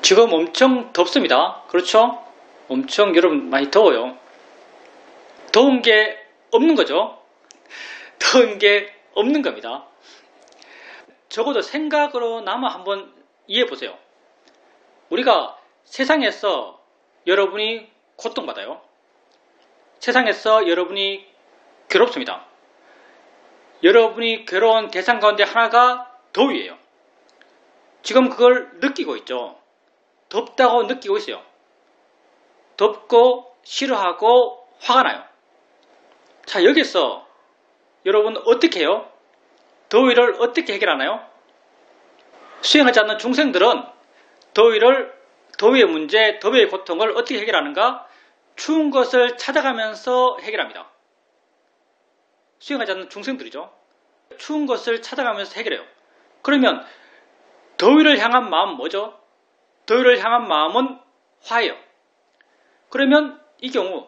지금 엄청 덥습니다. 그렇죠? 엄청 여러분 많이 더워요. 더운 게 없는 거죠. 더운 게 없는 겁니다. 적어도 생각으로나마 한번 이해해 보세요. 우리가 세상에서 여러분이 고통받아요. 세상에서 여러분이 괴롭습니다. 여러분이 괴로운 대상 가운데 하나가 더위예요. 지금 그걸 느끼고 있죠. 덥다고 느끼고 있어요. 덥고 싫어하고 화가 나요. 자, 여기서 여러분 어떻게 해요? 더위를 어떻게 해결하나요? 수행하지 않는 중생들은 더위의 문제, 더위의 고통을 어떻게 해결하는가? 추운 것을 찾아가면서 해결합니다. 수행하지 않는 중생들이죠. 추운 것을 찾아가면서 해결해요. 그러면 더위를 향한 마음은 뭐죠? 더위를 향한 마음은 화예요. 그러면 이 경우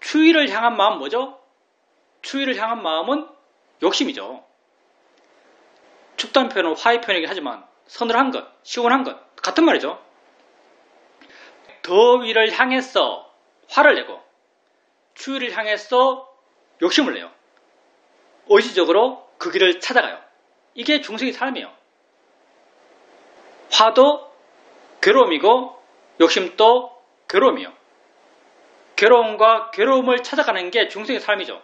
추위를 향한 마음은 뭐죠? 추위를 향한 마음은 욕심이죠. 춥다는 표현은 화의 표현이긴 하지만 서늘한 것, 시원한 것 같은 말이죠. 더위를 향해서 화를 내고 추위를 향해서 욕심을 내요. 의지적으로 그 길을 찾아가요. 이게 중생의 삶이에요. 화도 괴로움이고 욕심도 괴로움이에요. 괴로움과 괴로움을 찾아가는 게 중생의 삶이죠.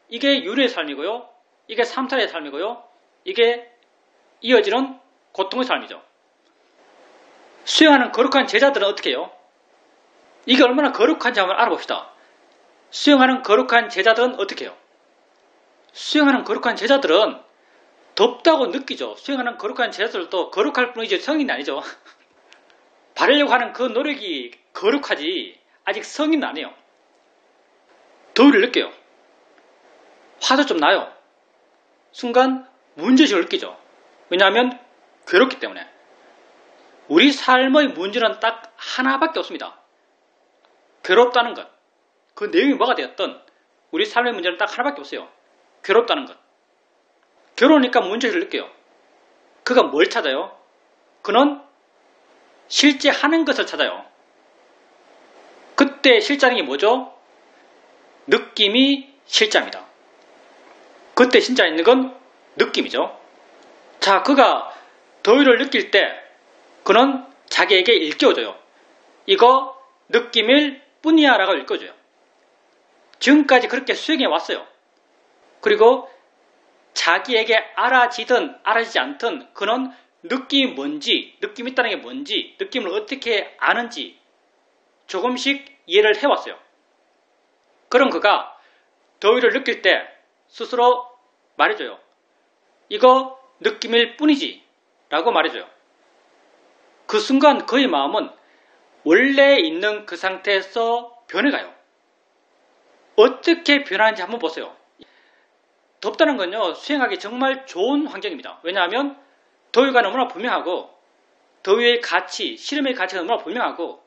이게 유리의 삶이고요. 이게 삼탈의 삶이고요. 이게 이어지는 고통의 삶이죠. 수행하는 거룩한 제자들은 어떻게 해요? 이게 얼마나 거룩한지 한번 알아봅시다. 수행하는 거룩한 제자들은 어떻게 해요? 수행하는 거룩한 제자들은 덥다고 느끼죠. 수행하는 거룩한 제자들도 거룩할 뿐이지 성인이 아니죠. 바르려고 하는 그 노력이 거룩하지 아직 성인은 아니에요. 더위를 느껴요. 화도 좀 나요. 순간 문제의식을 느끼죠. 왜냐하면 괴롭기 때문에. 우리 삶의 문제는 딱 하나밖에 없습니다. 괴롭다는 것. 그 내용이 뭐가 되었든 우리 삶의 문제는 딱 하나밖에 없어요. 괴롭다는 것. 괴로우니까 문제의식을 느껴요. 그가 뭘 찾아요? 그는 실제 하는 것을 찾아요. 그때 실자는 게 뭐죠? 느낌이 실자입니다. 그때 진짜 있는 건 느낌이죠. 자, 그가 더위를 느낄 때 그는 자기에게 일깨워줘요. 이거 느낌일 뿐이야 라고 일깨워줘요. 지금까지 그렇게 수행해 왔어요. 그리고 자기에게 알아지든 알아지지 않든 그는 느낌이 뭔지, 느낌이 있다는 게 뭔지, 느낌을 어떻게 아는지 조금씩 이해를 해왔어요. 그럼 그가 더위를 느낄 때 스스로 말해줘요. 이거 느낌일 뿐이지 라고 말해줘요. 그 순간 그의 마음은 원래 있는 그 상태에서 변해가요. 어떻게 변하는지 한번 보세요. 덥다는 건요, 수행하기 정말 좋은 환경입니다. 왜냐하면 더위가 너무나 분명하고 더위의 가치, 시름의 가치가 너무나 분명하고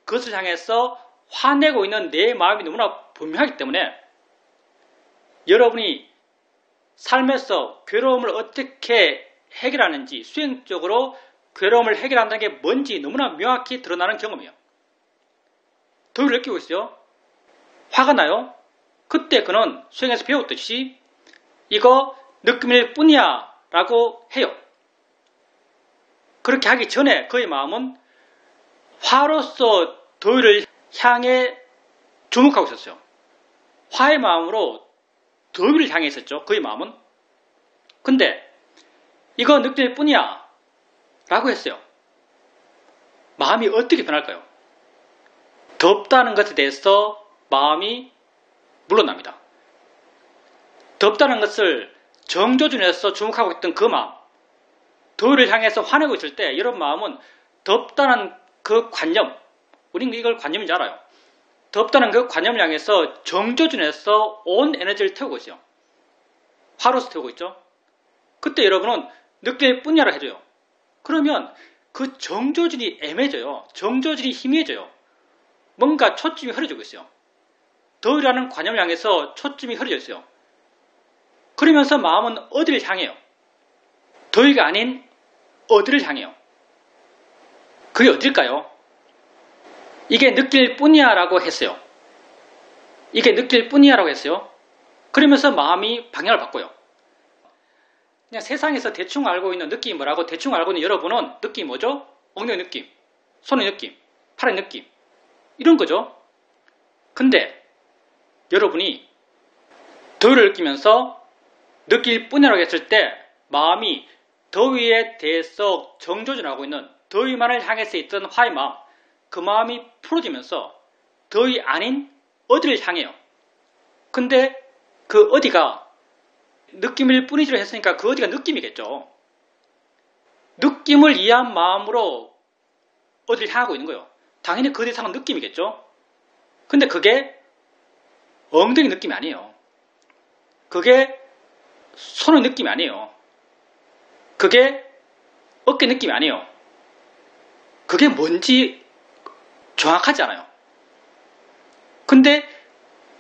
그것을 향해서 화내고 있는 내 마음이 너무나 분명하기 때문에 여러분이 삶에서 괴로움을 어떻게 해결하는지, 수행적으로 괴로움을 해결한다는 게 뭔지 너무나 명확히 드러나는 경험이에요. 더위를 느끼고 있어요. 화가 나요. 그때 그는 수행에서 배웠듯이 이거 느낌일 뿐이야 라고 해요. 그렇게 하기 전에 그의 마음은 화로서 더위를 향해 주목하고 있었어요. 화의 마음으로 더위를 향해 있었죠. 그의 마음은. 근데 이거 느낌일 뿐이야 라고 했어요. 마음이 어떻게 변할까요? 덥다는 것에 대해서 마음이 물러납니다. 덥다는 것을 정조준에서 주목하고 있던 그 마음, 더위를 향해서 화내고 있을 때 여러분 마음은 덥다는 그 관념, 우린 이걸 관념인지 알아요. 덥다는 그 관념을 향해서 정조준에서 온 에너지를 태우고 있어요. 화로서 태우고 있죠. 그때 여러분은 느낄 뿐이라 해줘요. 그러면 그 정조준이 애매해져요. 정조준이 희미해져요. 뭔가 초점이 흐려지고 있어요. 더위라는 관념을 향해서 초점이 흐려져 있어요. 그러면서 마음은 어디를 향해요? 더위가 아닌 어디를 향해요? 그게 어딜까요? 이게 느낄 뿐이야 라고 했어요. 이게 느낄 뿐이야 라고 했어요. 그러면서 마음이 방향을 바꿔요. 그냥 세상에서 대충 알고 있는 느낌이 뭐라고 대충 알고 있는 여러분은 느낌이 뭐죠? 엉덩이 느낌, 손의 느낌, 팔의 느낌 이런 거죠. 근데 여러분이 더위를 느끼면서 느낄 뿐이라고 했을 때 마음이 더위에 대해서 정조준하고 있는 더위만을 향해서 있던 화의 마음, 그 마음이 풀어지면서 더위 아닌 어디를 향해요. 근데 그 어디가 느낌일 뿐이지로 했으니까 그 어디가 느낌이겠죠. 느낌을 이해한 마음으로 어디를 향하고 있는 거예요. 당연히 그 대상은 느낌이겠죠. 근데 그게 엉덩이 느낌이 아니에요. 그게 손의 느낌이 아니에요. 그게 어깨 느낌이 아니에요. 그게 뭔지 정확하지 않아요. 근데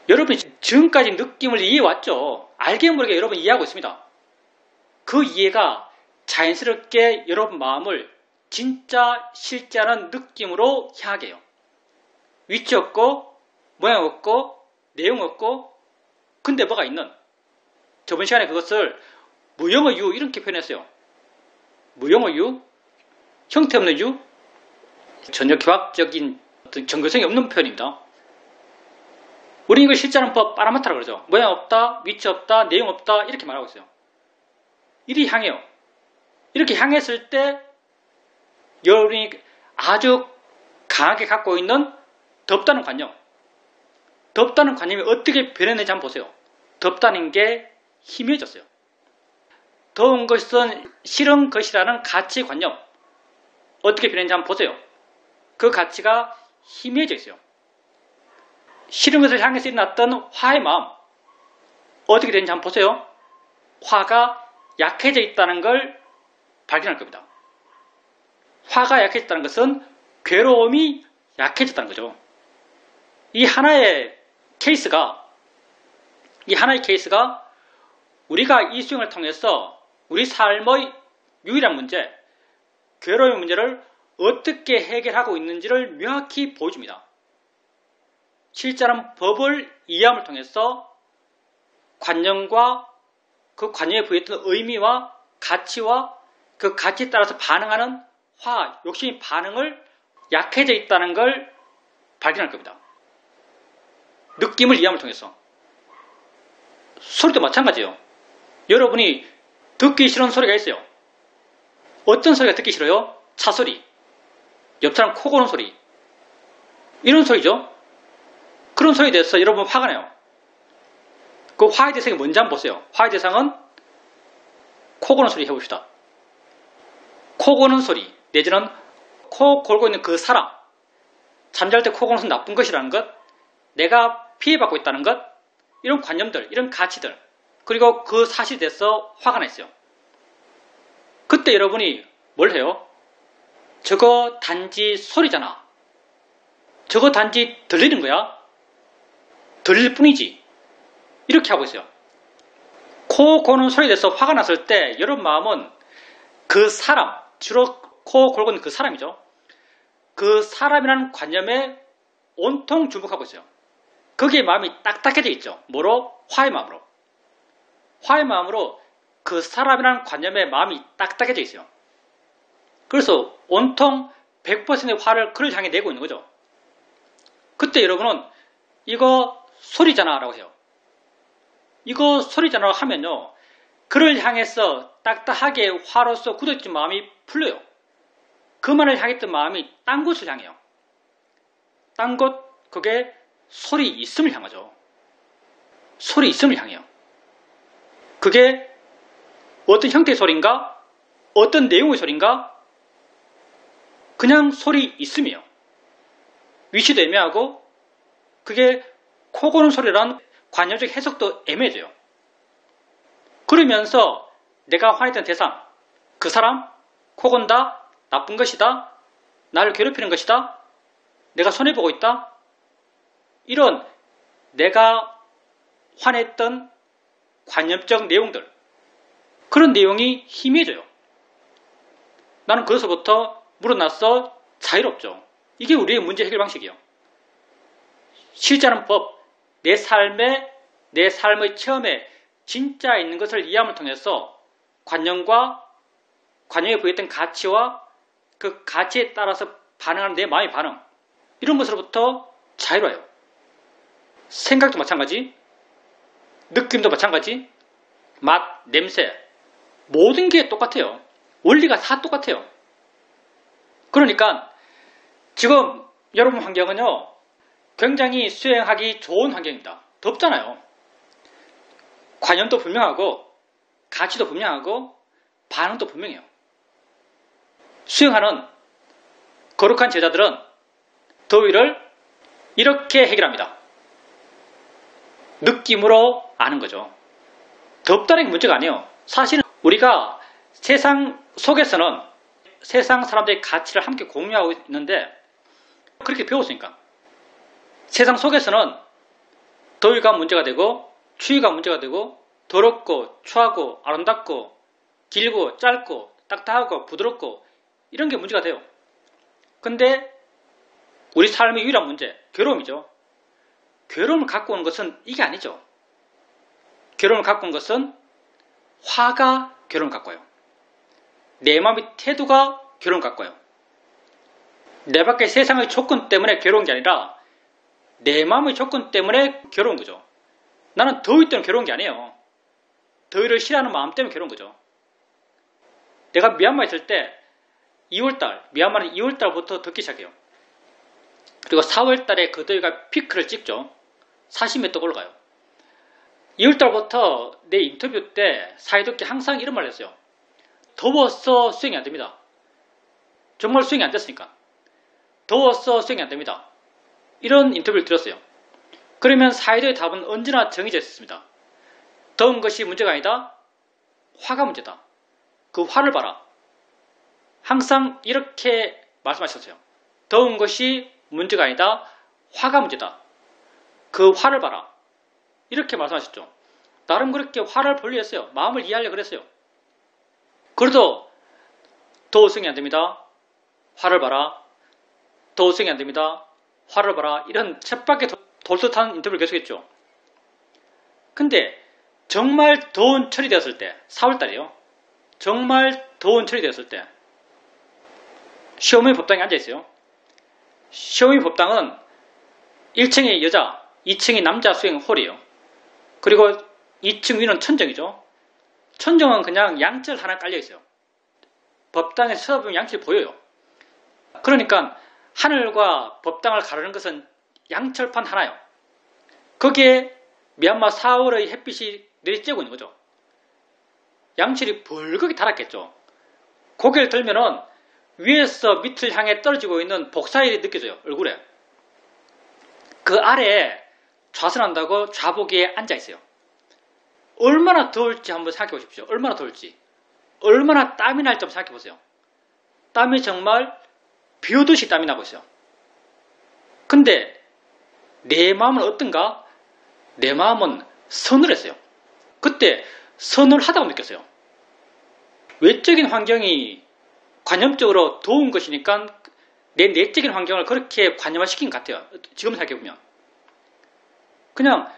여러분이 지금까지 느낌을 이해해왔죠. 알게 모르게 여러분 이해하고 있습니다. 그 이해가 자연스럽게 여러분 마음을 진짜 실제라는 느낌으로 향하게 해요. 위치 없고 모양 없고 내용 없고 근데 뭐가 있는 저번 시간에 그것을 무형의 유 이렇게 표현했어요. 무형의 유, 형태 없는 유, 전혀 교학적인 어떤 정교성이 없는 표현입니다. 우리는 이걸 실제하는 법 빠라마타라고 그러죠. 모양 없다, 위치 없다, 내용 없다 이렇게 말하고 있어요. 이리 향해요. 이렇게 향했을 때 여러분이 아주 강하게 갖고 있는 덥다는 관념. 덥다는 관념이 어떻게 변했는지 한번 보세요. 덥다는 게 희미해졌어요. 더운 것은 싫은 것이라는 가치관념. 어떻게 변했는지 한번 보세요. 그 가치가 희미해져 있어요. 싫은 것을 향해서 일어났던 화의 마음. 어떻게 되는지 한번 보세요. 화가 약해져 있다는 걸 발견할 겁니다. 화가 약해졌다는 것은 괴로움이 약해졌다는 거죠. 이 하나의 케이스가 우리가 이 수행을 통해서 우리 삶의 유일한 문제, 괴로움의 문제를 어떻게 해결하고 있는지를 명확히 보여줍니다. 실제로는 법을 이해함을 통해서 관념과 그 관념에 부여했던 의미와 가치와 그 가치에 따라서 반응하는 화, 욕심의 반응을 약해져 있다는 걸 발견할 겁니다. 느낌을 이해함을 통해서. 소리도 마찬가지예요. 여러분이 듣기 싫은 소리가 있어요. 어떤 소리가 듣기 싫어요? 차 소리, 옆 사람 코 고는 소리, 이런 소리죠. 그런 소리에 대해서 여러분 화가 나요. 그 화의 대상이 뭔지 한번 보세요. 화의 대상은 코 고는 소리 해봅시다. 코 고는 소리 내지는 코 골고 있는 그 사람, 잠잘 때 코 고는 것은 나쁜 것이라는 것, 내가 피해받고 있다는 것, 이런 관념들, 이런 가치들, 그리고 그 사실에 대해서 화가 나 있어요. 그때 여러분이 뭘 해요? 저거 단지 소리잖아. 저거 단지 들리는 거야. 들릴 뿐이지. 이렇게 하고 있어요. 코 고는 소리에 대해서 화가 났을 때 여러분 마음은 그 사람, 주로 코 골고 있는 그 사람이죠. 그 사람이라는 관념에 온통 주목하고 있어요. 거기에 마음이 딱딱해져 있죠. 뭐로? 화의 마음으로. 화의 마음으로 그 사람이라는 관념에 마음이 딱딱해져 있어요. 그래서 온통 100%의 화를 그를 향해 내고 있는 거죠. 그때 여러분은 이거 소리잖아 라고 해요. 이거 소리잖아 하면요. 그를 향해서 딱딱하게 화로서 굳어있던 마음이 풀려요. 그만을 향했던 마음이 딴 곳을 향해요. 딴 곳, 그게 소리 있음을 향하죠. 소리 있음을 향해요. 그게 어떤 형태의 소리인가? 어떤 내용의 소리인가? 그냥 소리 있음이에요. 위치도 애매하고 그게 코 고는 소리라는 관념적 해석도 애매해져요. 그러면서 내가 화냈던 대상, 그 사람, 코 곤다, 나쁜 것이다, 나를 괴롭히는 것이다, 내가 손해보고 있다, 이런 내가 화냈던 관념적 내용들, 그런 내용이 희미해져요. 나는 그것서부터 물어났어 자유롭죠. 이게 우리의 문제 해결 방식이에요. 실제하는 법, 내 삶의 체험에 진짜 있는 것을 이해함을 통해서 관념에 부여했던 가치와 그 가치에 따라서 반응하는 내 마음의 반응, 이런 것으로부터 자유로워요. 생각도 마찬가지, 느낌도 마찬가지, 맛, 냄새, 모든 게 똑같아요. 원리가 다 똑같아요. 그러니까 지금 여러분 환경은요, 굉장히 수행하기 좋은 환경입니다. 덥잖아요. 관념도 분명하고 가치도 분명하고 반응도 분명해요. 수행하는 거룩한 제자들은 더위를 이렇게 해결합니다. 느낌으로 아는 거죠. 덥다는 게 문제가 아니에요. 사실은 우리가 세상 속에서는 세상 사람들의 가치를 함께 공유하고 있는데 그렇게 배웠으니까. 세상 속에서는 더위가 문제가 되고 추위가 문제가 되고 더럽고 추하고 아름답고 길고 짧고 딱딱하고 부드럽고 이런 게 문제가 돼요. 근데 우리 삶의 유일한 문제, 괴로움이죠. 괴로움을 갖고 오는 것은 이게 아니죠. 괴로움을 갖고 온 것은 화가 괴로움을 갖고 와요. 내 마음의 태도가 괴로움을 갖고 와요. 내 밖의 세상의 조건 때문에 괴로운 게 아니라 내 마음의 조건 때문에 괴로운 거죠. 나는 더위 때문에 괴로운 게 아니에요. 더위를 싫어하는 마음 때문에 괴로운 거죠. 내가 미얀마에 있을 때 미얀마는 2월달부터 덥기 시작해요. 그리고 4월달에 그 더위가 피크를 찍죠. 40몇 도 올라가요. 2월달부터 내 인터뷰 때 사이좋게 항상 이런 말을 했어요. 더워서 수행이 안 됩니다. 정말 수행이 안 됐으니까. 더워서 수행이 안 됩니다. 이런 인터뷰를 드렸어요. 그러면 사이도의 답은 언제나 정해져 있었습니다. 더운 것이 문제가 아니다. 화가 문제다. 그 화를 봐라. 항상 이렇게 말씀하셨어요. 더운 것이 문제가 아니다. 화가 문제다. 그 화를 봐라. 이렇게 말씀하셨죠. 나름 그렇게 화를 분리했어요. 마음을 이해하려고 그랬어요. 그래도 더워 수행이 안 됩니다. 화를 봐라. 더워 수행이 안 됩니다. 화를 봐라. 이런 쳇바퀴 돌듯한 인터뷰를 계속했죠. 근데 정말 더운 철이 되었을 때, 4월달이요. 정말 더운 철이 되었을 때 시어머니 법당에 앉아있어요. 시어머니 법당은 1층이 여자, 2층이 남자 수행 홀이에요. 그리고 2층 위는 천정이죠. 천정은 그냥 양철 하나 깔려있어요. 법당에서 쳐다보면 양철이 보여요. 그러니까 하늘과 법당을 가르는 것은 양철판 하나요. 거기에 미얀마 4월의 햇빛이 내리쬐고 있는 거죠. 양철이 벌겋게 달았겠죠. 고개를 들면은 위에서 밑을 향해 떨어지고 있는 복사일이 느껴져요. 얼굴에. 그 아래에 좌선한다고 좌복에 앉아있어요. 얼마나 더울지 한번 생각해 보십시오. 얼마나 더울지. 얼마나 땀이 날지 한번 생각해 보세요. 땀이 정말 비 오듯이 땀이 나고 있어요. 근데 내 마음은 어떤가? 내 마음은 서늘했어요. 그때 서늘하다고 느꼈어요. 외적인 환경이 관념적으로 더운 것이니까 내 내적인 환경을 그렇게 관념화시킨 것 같아요. 지금 생각해보면. 그냥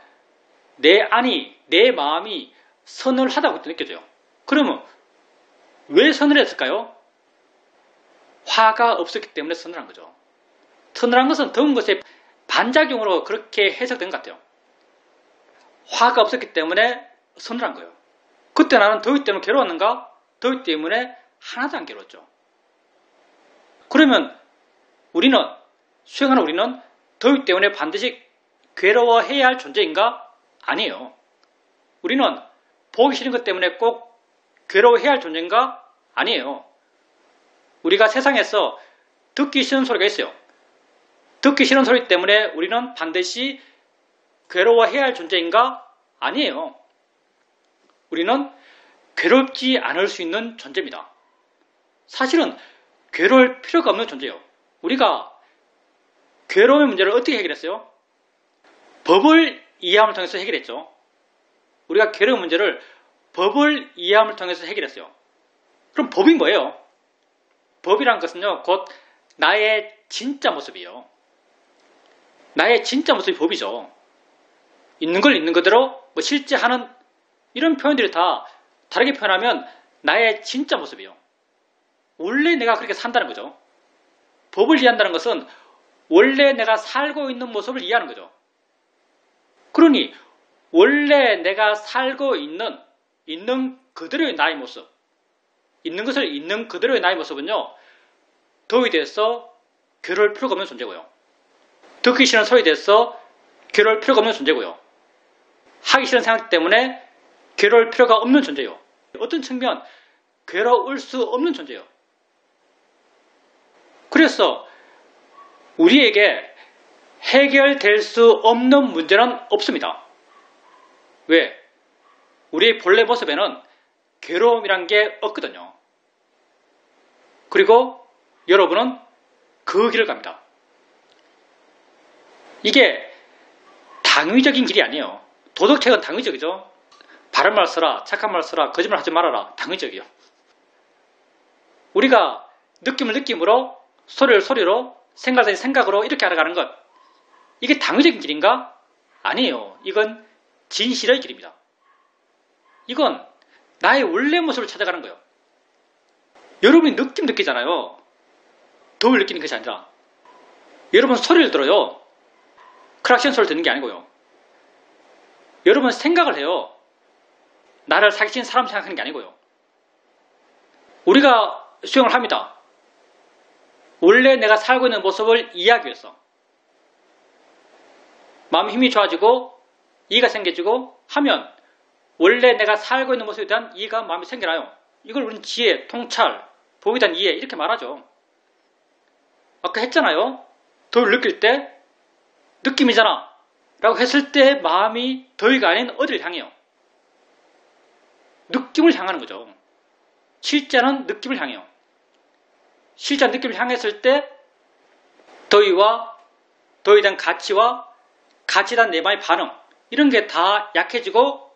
내 안이, 내 마음이 서늘하다고 느껴져요. 그러면 왜 서늘했을까요? 화가 없었기 때문에 서늘한 거죠. 서늘한 것은 더운 것의 반작용으로 그렇게 해석된 것 같아요. 화가 없었기 때문에 서늘한 거예요. 그때 나는 더위 때문에 괴로웠는가? 더위 때문에 하나도 안 괴로웠죠. 그러면 수행하는 우리는 더위 때문에 반드시 괴로워해야 할 존재인가? 아니에요. 우리는 보기 싫은 것 때문에 꼭 괴로워해야 할 존재인가? 아니에요. 우리가 세상에서 듣기 싫은 소리가 있어요. 듣기 싫은 소리 때문에 우리는 반드시 괴로워해야 할 존재인가? 아니에요. 우리는 괴롭지 않을 수 있는 존재입니다. 사실은 괴로울 필요가 없는 존재예요. 우리가 괴로움의 문제를 어떻게 해결했어요? 법을 이해함을 통해서 해결했죠. 우리가 괴로운 문제를 법을 이해함을 통해서 해결했어요. 그럼 법이 뭐예요? 법이란 것은요, 곧 나의 진짜 모습이에요. 나의 진짜 모습이 법이죠. 있는 걸 있는 그대로 실제 하는 이런 표현들이 다 다르게 표현하면 나의 진짜 모습이에요. 원래 내가 그렇게 산다는 거죠. 법을 이해한다는 것은 원래 내가 살고 있는 모습을 이해하는 거죠. 그러니 원래 내가 살고 있는 그대로의 나의 모습, 있는 것을 있는 그대로의 나의 모습은요, 더위에 대해서 괴로울 필요가 없는 존재고요. 듣기 싫은 소리에 대해서 괴로울 필요가 없는 존재고요. 하기 싫은 생각 때문에 괴로울 필요가 없는 존재요. 어떤 측면 괴로울 수 없는 존재요. 그래서 우리에게 해결될 수 없는 문제는 없습니다. 왜? 우리의 본래 모습에는 괴로움이란 게 없거든요. 그리고 여러분은 그 길을 갑니다. 이게 당위적인 길이 아니에요. 도덕책은 당위적이죠. 바른 말 써라, 착한 말 써라, 거짓말 하지 말아라. 당위적이요. 우리가 느낌을 느낌으로, 소리를 소리로, 생각을 생각으로 이렇게 알아가는 것. 이게 당위적인 길인가? 아니에요. 이건 진실의 길입니다. 이건 나의 원래 모습을 찾아가는 거예요. 여러분이 느낌 느끼잖아요. 더울 느끼는 것이 아니라 여러분 소리를 들어요. 크락션 소리를 듣는 게 아니고요. 여러분 생각을 해요. 나를 사기친 사람 생각하는 게 아니고요. 우리가 수영을 합니다. 원래 내가 살고 있는 모습을 이해하기 위해서 마음 힘이 좋아지고 이해가 생겨지고 하면 원래 내가 살고 있는 모습에 대한 이해가 마음에 생겨나요. 이걸 우리는 지혜, 통찰, 법에 대한 이해 이렇게 말하죠. 아까 했잖아요. 더위를 느낄 때 느낌이잖아 라고 했을 때 마음이 더위가 아닌 어디를 향해요? 느낌을 향하는 거죠. 실제는 느낌을 향해요. 실제 느낌을 향했을 때 더위와 더위에 대한 가치와 가치에 대한 내 마음의 반응 이런 게 다 약해지고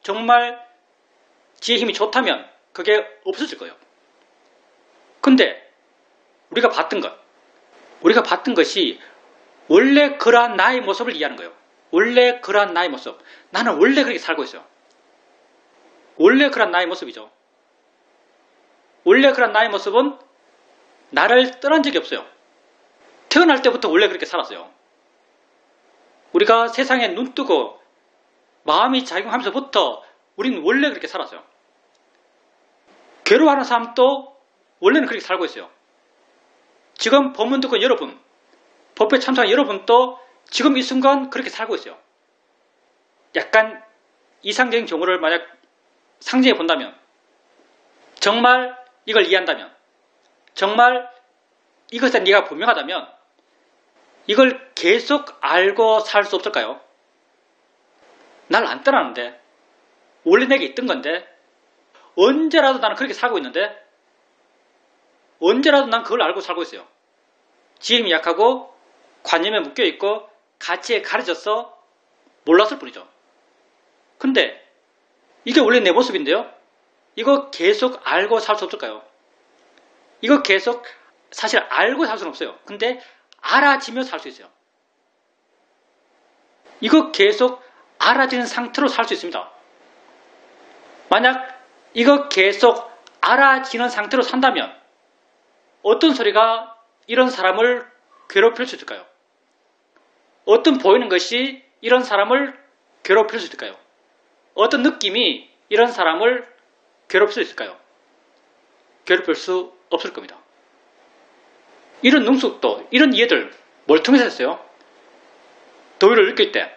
정말 지혜 힘이 좋다면 그게 없어질 거예요. 근데 우리가 봤던 것이 원래 그러한 나의 모습을 이해하는 거예요. 원래 그러한 나의 모습. 나는 원래 그렇게 살고 있어요. 원래 그러한 나의 모습이죠. 원래 그러한 나의 모습은 나를 떠난 적이 없어요. 태어날 때부터 원래 그렇게 살았어요. 우리가 세상에 눈 뜨고 마음이 작용하면서부터 우리는 원래 그렇게 살았어요. 괴로워하는 사람도 원래는 그렇게 살고 있어요. 지금 법문 듣고 여러분, 법회 참석한 여러분도 지금 이 순간 그렇게 살고 있어요. 약간 이상적인 경우를 만약 상징해 본다면, 정말 이걸 이해한다면, 정말 이것에 대한 이해가 분명하다면 이걸 계속 알고 살 수 없을까요? 날 안 떠나는데, 원래 내게 있던 건데, 언제라도 나는 그렇게 살고 있는데, 언제라도 난 그걸 알고 살고 있어요. 지혜심이 약하고 관념에 묶여있고 가치에 가려져서 몰랐을 뿐이죠. 근데 이게 원래 내 모습인데요. 이거 계속 알고 살 수 없을까요? 이거 계속 사실 알고 살 수는 없어요. 근데 알아지며 살 수 있어요. 이거 계속 알아지는 상태로 살 수 있습니다. 만약 이거 계속 알아지는 상태로 산다면 어떤 소리가 이런 사람을 괴롭힐 수 있을까요? 어떤 보이는 것이 이런 사람을 괴롭힐 수 있을까요? 어떤 느낌이 이런 사람을 괴롭힐 수 있을까요? 괴롭힐 수 없을 겁니다. 이런 능숙도, 이런 이해들 뭘 통해서 했어요? 더위를 느낄 때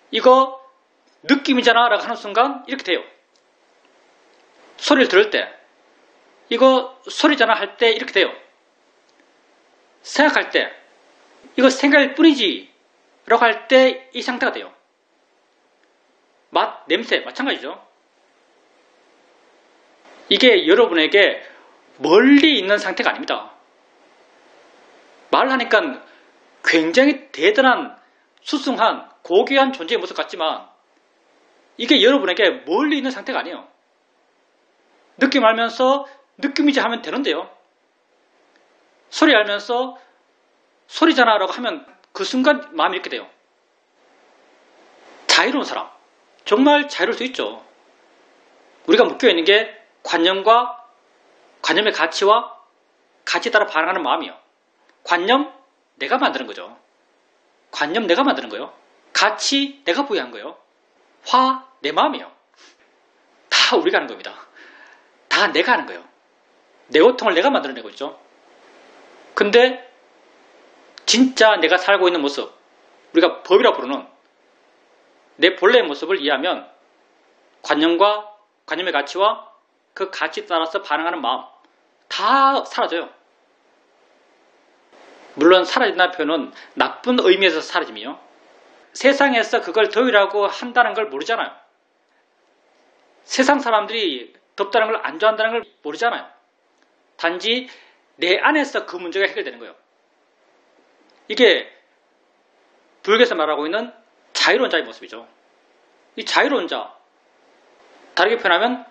이거 느낌이잖아 라고 하는 순간 이렇게 돼요. 소리를 들을 때 이거 소리잖아 할 때 이렇게 돼요. 생각할 때 이거 생각일 뿐이지 라고 할 때 이 상태가 돼요. 맛, 냄새 마찬가지죠. 이게 여러분에게 멀리 있는 상태가 아닙니다. 말을 하니까 굉장히 대단한 수승한 고귀한 존재의 모습 같지만 이게 여러분에게 멀리 있는 상태가 아니에요. 느낌 알면서 느낌이지 하면 되는데요. 소리 알면서 소리잖아 라고 하면 그 순간 마음이 이렇게 돼요. 자유로운 사람. 정말 자유로울 수 있죠. 우리가 묶여있는 게 관념과 관념의 가치와 가치에 따라 반응하는 마음이에요. 관념 내가 만드는 거죠. 관념 내가 만드는 거예요. 가치 내가 부여한 거예요. 화 내 마음이에요. 다 우리가 하는 겁니다. 다 내가 하는 거예요. 내 고통을 내가 만들어내고 있죠. 근데 진짜 내가 살고 있는 모습, 우리가 법이라고 부르는 내 본래의 모습을 이해하면 관념과 관념의 가치와 그 가치에 따라서 반응하는 마음 다 사라져요. 물론 사라진다는 표현은 나쁜 의미에서 사라짐이요. 세상에서 그걸 더위라고 한다는 걸 모르잖아요. 세상 사람들이 덥다는 걸 안 좋아한다는 걸 모르잖아요. 단지 내 안에서 그 문제가 해결되는 거예요. 이게 불교에서 말하고 있는 자유로운 자의 모습이죠. 이 자유로운 자, 다르게 표현하면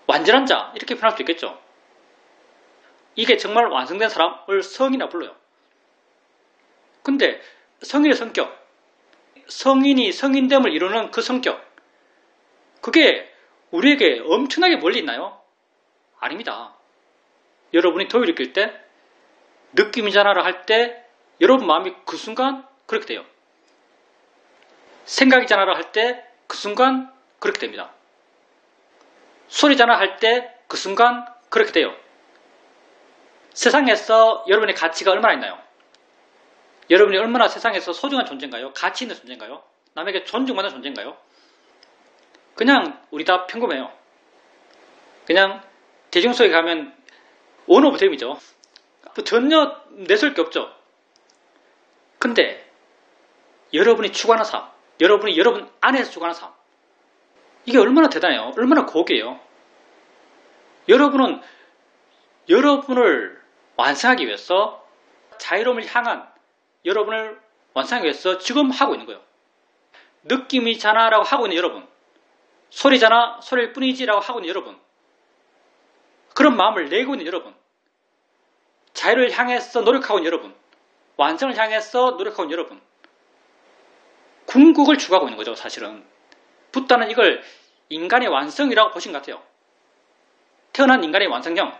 완전한 자 이렇게 표현할 수 있겠죠. 이게 정말 완성된 사람을 성인이라 불러요. 근데 성인의 성격, 성인이 성인됨을 이루는 그 성격, 그게 우리에게 엄청나게 멀리 있나요? 아닙니다. 여러분이 도의를 느낄 때, 느낌이잖아를 할 때 여러분 마음이 그 순간 그렇게 돼요. 생각이잖아를 할 때 그 순간 그렇게 됩니다. 소리잖아 할 때 그 순간 그렇게 돼요. 세상에서 여러분의 가치가 얼마나 있나요? 여러분이 얼마나 세상에서 소중한 존재인가요? 가치 있는 존재인가요? 남에게 존중받는 존재인가요? 그냥 우리 다 평범해요. 그냥 대중 속에 가면 원 오브 댐이죠. 전혀 내세울 게 없죠. 근데 여러분이 추구하는 삶, 여러분이 여러분 안에서 추구하는 삶, 이게 얼마나 대단해요. 얼마나 고귀해요. 여러분은 여러분을 완성하기 위해서, 자유로움을 향한 여러분을 완성하기 위해서 지금 하고 있는 거예요. 느낌이잖아 라고 하고 있는 여러분, 소리잖아, 소리일 뿐이지 라고 하고 있는 여러분, 그런 마음을 내고 있는 여러분, 자유를 향해서 노력하고 있는 여러분, 완성을 향해서 노력하고 있는 여러분, 궁극을 추구하고 있는 거죠. 사실은 붓다는 이걸 인간의 완성이라고 보신 것 같아요. 태어난 인간의 완성형,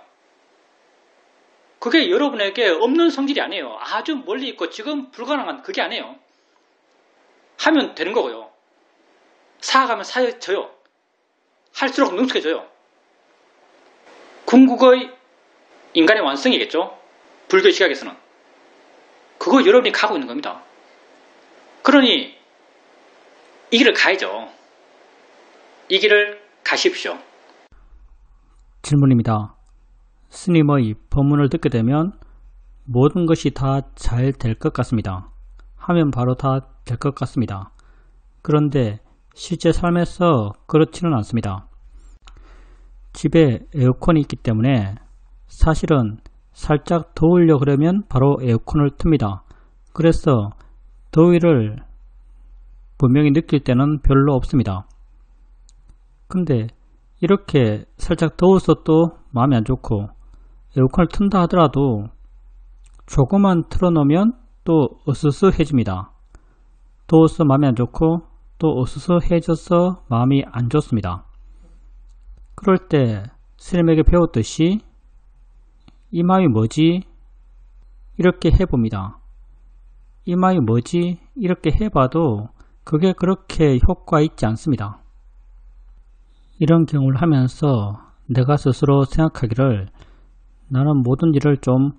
그게 여러분에게 없는 성질이 아니에요. 아주 멀리 있고 지금 불가능한 그게 아니에요. 하면 되는 거고요. 쌓아가면 쌓여져요. 할수록 능숙해져요. 궁극의 인간의 완성이겠죠. 불교의 시각에서는. 그거 여러분이 가고 있는 겁니다. 그러니 이 길을 가야죠. 이 길을 가십시오. 질문입니다. 스님의 법문을 듣게 되면 모든 것이 다 잘 될 것 같습니다. 하면 바로 다 될 것 같습니다. 그런데 실제 삶에서 그렇지는 않습니다. 집에 에어컨이 있기 때문에 사실은 살짝 더우려고 그러면 바로 에어컨을 틉니다. 그래서 더위를 분명히 느낄 때는 별로 없습니다. 근데 이렇게 살짝 더워서 또 마음이 안 좋고 에어컨을 튼다 하더라도 조금만 틀어놓으면 또 으스스해집니다. 더워서 마음이 안 좋고 또 으스스해져서 마음이 안 좋습니다. 그럴 때 스님에게 배웠듯이 이 마음이 뭐지? 이렇게 해봅니다. 이 마음이 뭐지? 이렇게 해봐도 그게 그렇게 효과 있지 않습니다. 이런 경우를 하면서 내가 스스로 생각하기를 나는 모든 일을 좀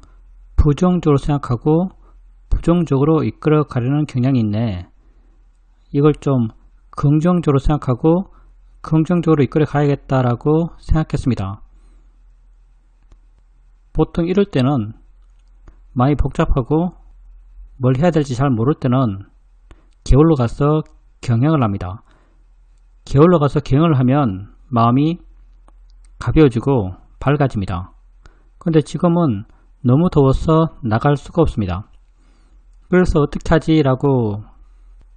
부정적으로 생각하고 부정적으로 이끌어 가려는 경향이 있네. 이걸 좀 긍정적으로 생각하고 긍정적으로 이끌어 가야겠다라고 생각했습니다. 보통 이럴 때는 많이 복잡하고 뭘 해야 될지 잘 모를 때는 게을러 가서 경영을 합니다. 게을러 가서 경영을 하면 마음이 가벼워지고 밝아집니다. 근데 지금은 너무 더워서 나갈 수가 없습니다. 그래서 어떻게 하지? 라고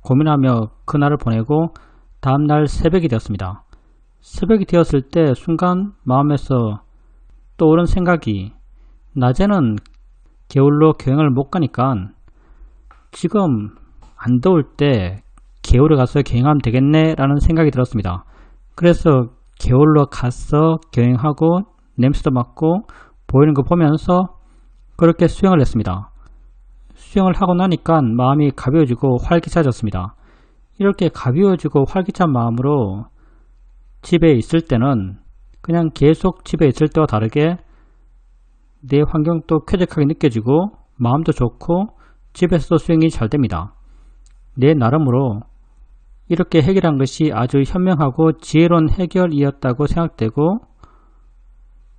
고민하며 그날을 보내고 다음날 새벽이 되었습니다. 새벽이 되었을 때 순간 마음에서 떠오른 생각이, 낮에는 게을러 경영을 못 가니까 지금 안 더울 때 게을러 가서 경영하면 되겠네 라는 생각이 들었습니다. 그래서 게을러 가서 경영하고 냄새도 맡고 보이는 거 보면서 그렇게 수영을 했습니다. 수영을 하고 나니까 마음이 가벼워지고 활기차졌습니다. 이렇게 가벼워지고 활기찬 마음으로 집에 있을 때는 그냥 계속 집에 있을 때와 다르게 내 환경도 쾌적하게 느껴지고 마음도 좋고 집에서도 수영이 잘 됩니다. 내 나름으로 이렇게 해결한 것이 아주 현명하고 지혜로운 해결이었다고 생각되고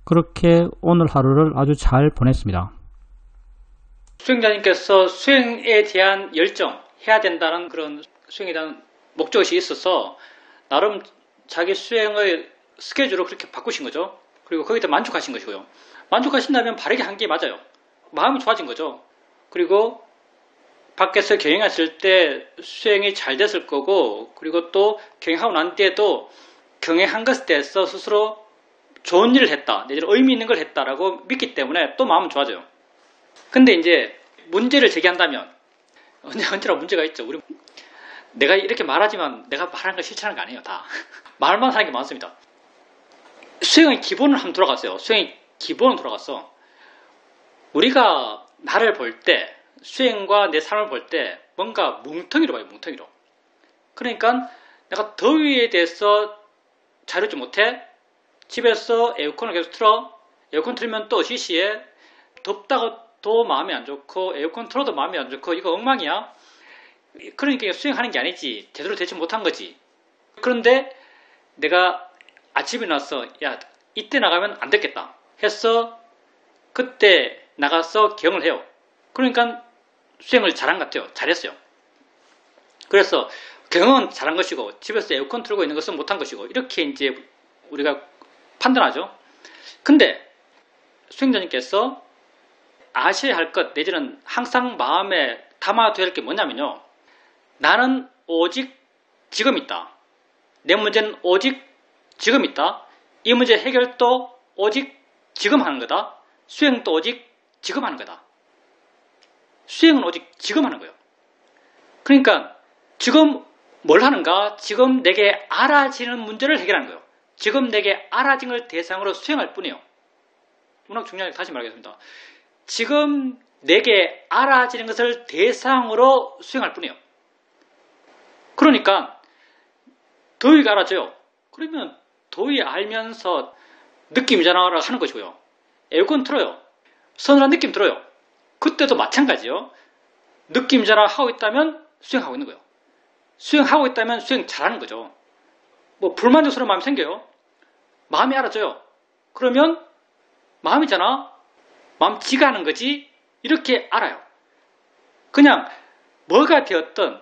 그렇게 오늘 하루를 아주 잘 보냈습니다. 수영자님께서 수영에 대한 열정, 해야 된다는 그런 수영에 대한 목적이 있어서 나름 자기 수영의 스케줄을 그렇게 바꾸신 거죠. 그리고 거기다 만족하신 것이고요. 만족하신다면 바르게 한 게 맞아요. 마음이 좋아진 거죠. 그리고 밖에서 경영했을 때 수행이 잘 됐을 거고, 그리고 또 경영하고 난 뒤에도 경영한 것에 대해서 스스로 좋은 일을 했다, 내지는 의미 있는 걸 했다라고 믿기 때문에 또 마음은 좋아져요. 근데 이제 문제를 제기한다면, 언제나 문제가 있죠. 내가 이렇게 말하지만 내가 말하는 걸 실천하는 거 아니에요, 다. 말만 하는 게 많습니다. 수행의 기본을 한번 돌아갔어요. 수행의 기본은 돌아갔어. 우리가 나를 볼 때, 수행과 내 삶을 볼 때 뭔가 뭉텅이로 봐요, 뭉텅이로. 그러니까 내가 더위에 대해서 자유롭지 못해. 집에서 에어컨을 계속 틀어. 에어컨 틀면 또 시시해. 덥다고 또 마음이 안 좋고 에어컨 틀어도 마음이 안 좋고 이거 엉망이야. 그러니까 수행하는 게 아니지. 제대로 되지 못한 거지. 그런데 내가 아침에 나서 야 이때 나가면 안 됐겠다 해서 그때 나가서 경을 해요. 그러니까 수행을 잘한 것 같아요. 잘했어요. 그래서 경은 잘한 것이고 집에서 에어컨 틀고 있는 것은 못한 것이고 이렇게 이제 우리가 판단하죠. 근데 수행자님께서 아셔야 할 것 내지는 항상 마음에 담아둬야 할 게 뭐냐면요. 나는 오직 지금 있다. 내 문제는 오직 지금 있다. 이 문제 해결도 오직 지금 하는 거다. 수행도 오직 지금 하는 거다. 수행은 오직 지금 하는 거예요. 그러니까 지금 뭘 하는가? 지금 내게 알아지는 문제를 해결하는 거예요. 지금 내게 알아진 걸 대상으로 수행할 뿐이에요. 워낙 중요하게 다시 말하겠습니다. 지금 내게 알아지는 것을 대상으로 수행할 뿐이에요. 그러니까 더위가 알아져요. 그러면 더위 알면서 느낌 전환을 하는 것이고요. 에어컨 틀어요. 서늘한 느낌 들어요. 그때도 마찬가지요. 느낌 전환하고 있다면 수행하고 있는 거예요. 수행하고 있다면 수행 잘하는 거죠. 뭐 불만족스러운 마음이 생겨요. 마음이 알아져요. 그러면 마음이잖아. 마음 지가 하는 거지. 이렇게 알아요. 그냥 뭐가 되었든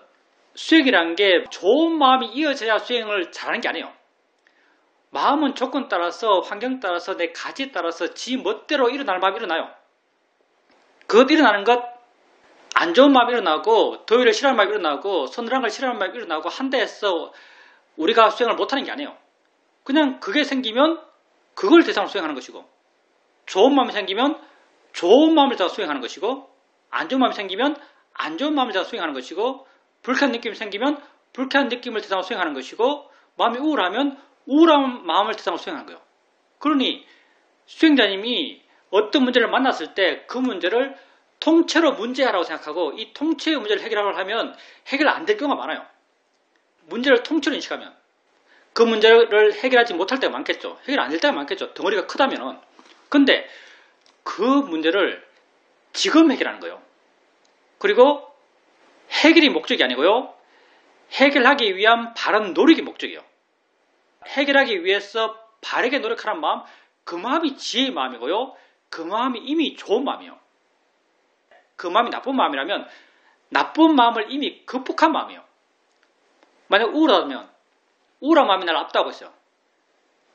수행이란 게 좋은 마음이 이어져야 수행을 잘하는 게 아니에요. 마음은 조건 따라서 환경 따라서 내 가치에 따라서 지 멋대로 일어날 마음이 일어나요. 그것 일어나는 것 안 좋은 마음이 일어나고 더위를 싫어하는 마음이 일어나고 서늘한 걸 싫어하는 마음이 일어나고 한다 해서 우리가 수행을 못하는 게 아니에요. 그냥 그게 생기면 그걸 대상으로 수행하는 것이고 좋은 마음이 생기면 좋은 마음을 대상으로 수행하는 것이고 안 좋은 마음이 생기면 안 좋은 마음을 대상으로 수행하는 것이고 불쾌한 느낌이 생기면 불쾌한 느낌을 대상으로 수행하는 것이고 마음이 우울하면 우울한 마음을 대상으로 수행하는 거예요. 그러니 수행자님이 어떤 문제를 만났을 때 그 문제를 통째로 문제라고 생각하고 이 통째의 문제를 해결하려고 하면 해결 안 될 경우가 많아요. 문제를 통째로 인식하면 그 문제를 해결하지 못할 때가 많겠죠. 해결 안 될 때가 많겠죠. 덩어리가 크다면은. 근데 그 문제를 지금 해결하는 거예요. 그리고 해결이 목적이 아니고요. 해결하기 위한 바른 노력이 목적이에요. 해결하기 위해서 바르게 노력하는 마음, 그 마음이 지혜의 마음이고요. 그 마음이 이미 좋은 마음이에요. 그 마음이 나쁜 마음이라면 나쁜 마음을 이미 극복한 마음이에요. 만약 우울하다면 우울한 마음이 나를 압도하고 있어요.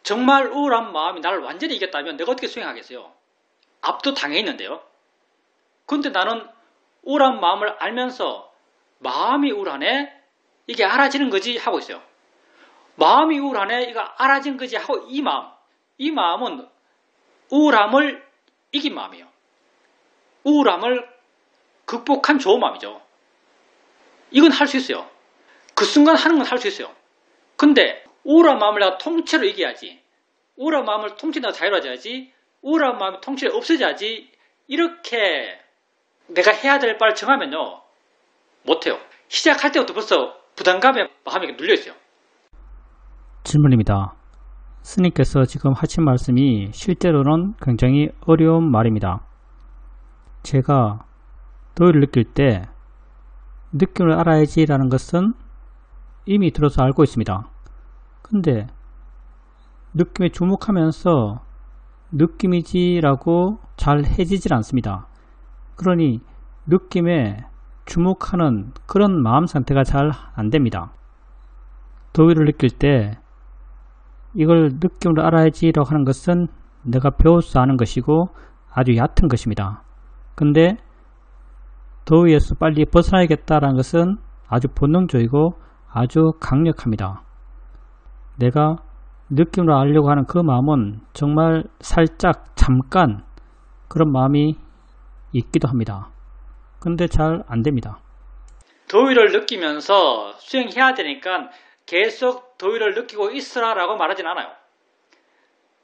정말 우울한 마음이 나를 완전히 이겼다면 내가 어떻게 수행하겠어요? 압도 당해 있는데요. 근데 나는 우울한 마음을 알면서 마음이 우울하네? 이게 알아지는 거지? 하고 있어요. 마음이 우울하네? 이거 알아진 거지? 하고 이 마음은 우울함을 이긴 마음이에요. 우울함을 극복한 좋은 마음이죠. 이건 할 수 있어요. 그 순간 하는 건 할 수 있어요. 근데 우울한 마음을 내가 통째로 이겨야지. 우울한 마음을 통째로 자유로워져야지. 우울한 마음이 통째로 없어져야지. 이렇게 내가 해야 될 바를 정하면요. 못해요. 시작할 때부터 벌써 부담감에 마음이 눌려있어요. 질문입니다. 스님께서 지금 하신 말씀이 실제로는 굉장히 어려운 말입니다. 제가 더위를 느낄 때 느낌을 알아야지 라는 것은 이미 들어서 알고 있습니다. 근데 느낌에 주목하면서 느낌이지 라고 잘 해지질 않습니다. 그러니 느낌에 주목하는 그런 마음 상태가 잘 안됩니다. 더위를 느낄 때 이걸 느낌으로 알아야지 라고 하는 것은 내가 배워서 아는 것이고 아주 얕은 것입니다. 근데 더위에서 빨리 벗어나야겠다라는 것은 아주 본능적이고 아주 강력합니다. 내가 느낌으로 알려고 하는 그 마음은 정말 살짝 잠깐 그런 마음이 있기도 합니다. 근데 잘 안됩니다. 더위를 느끼면서 수행해야 되니까 계속 더위를 느끼고 있으라 라고 말하진 않아요.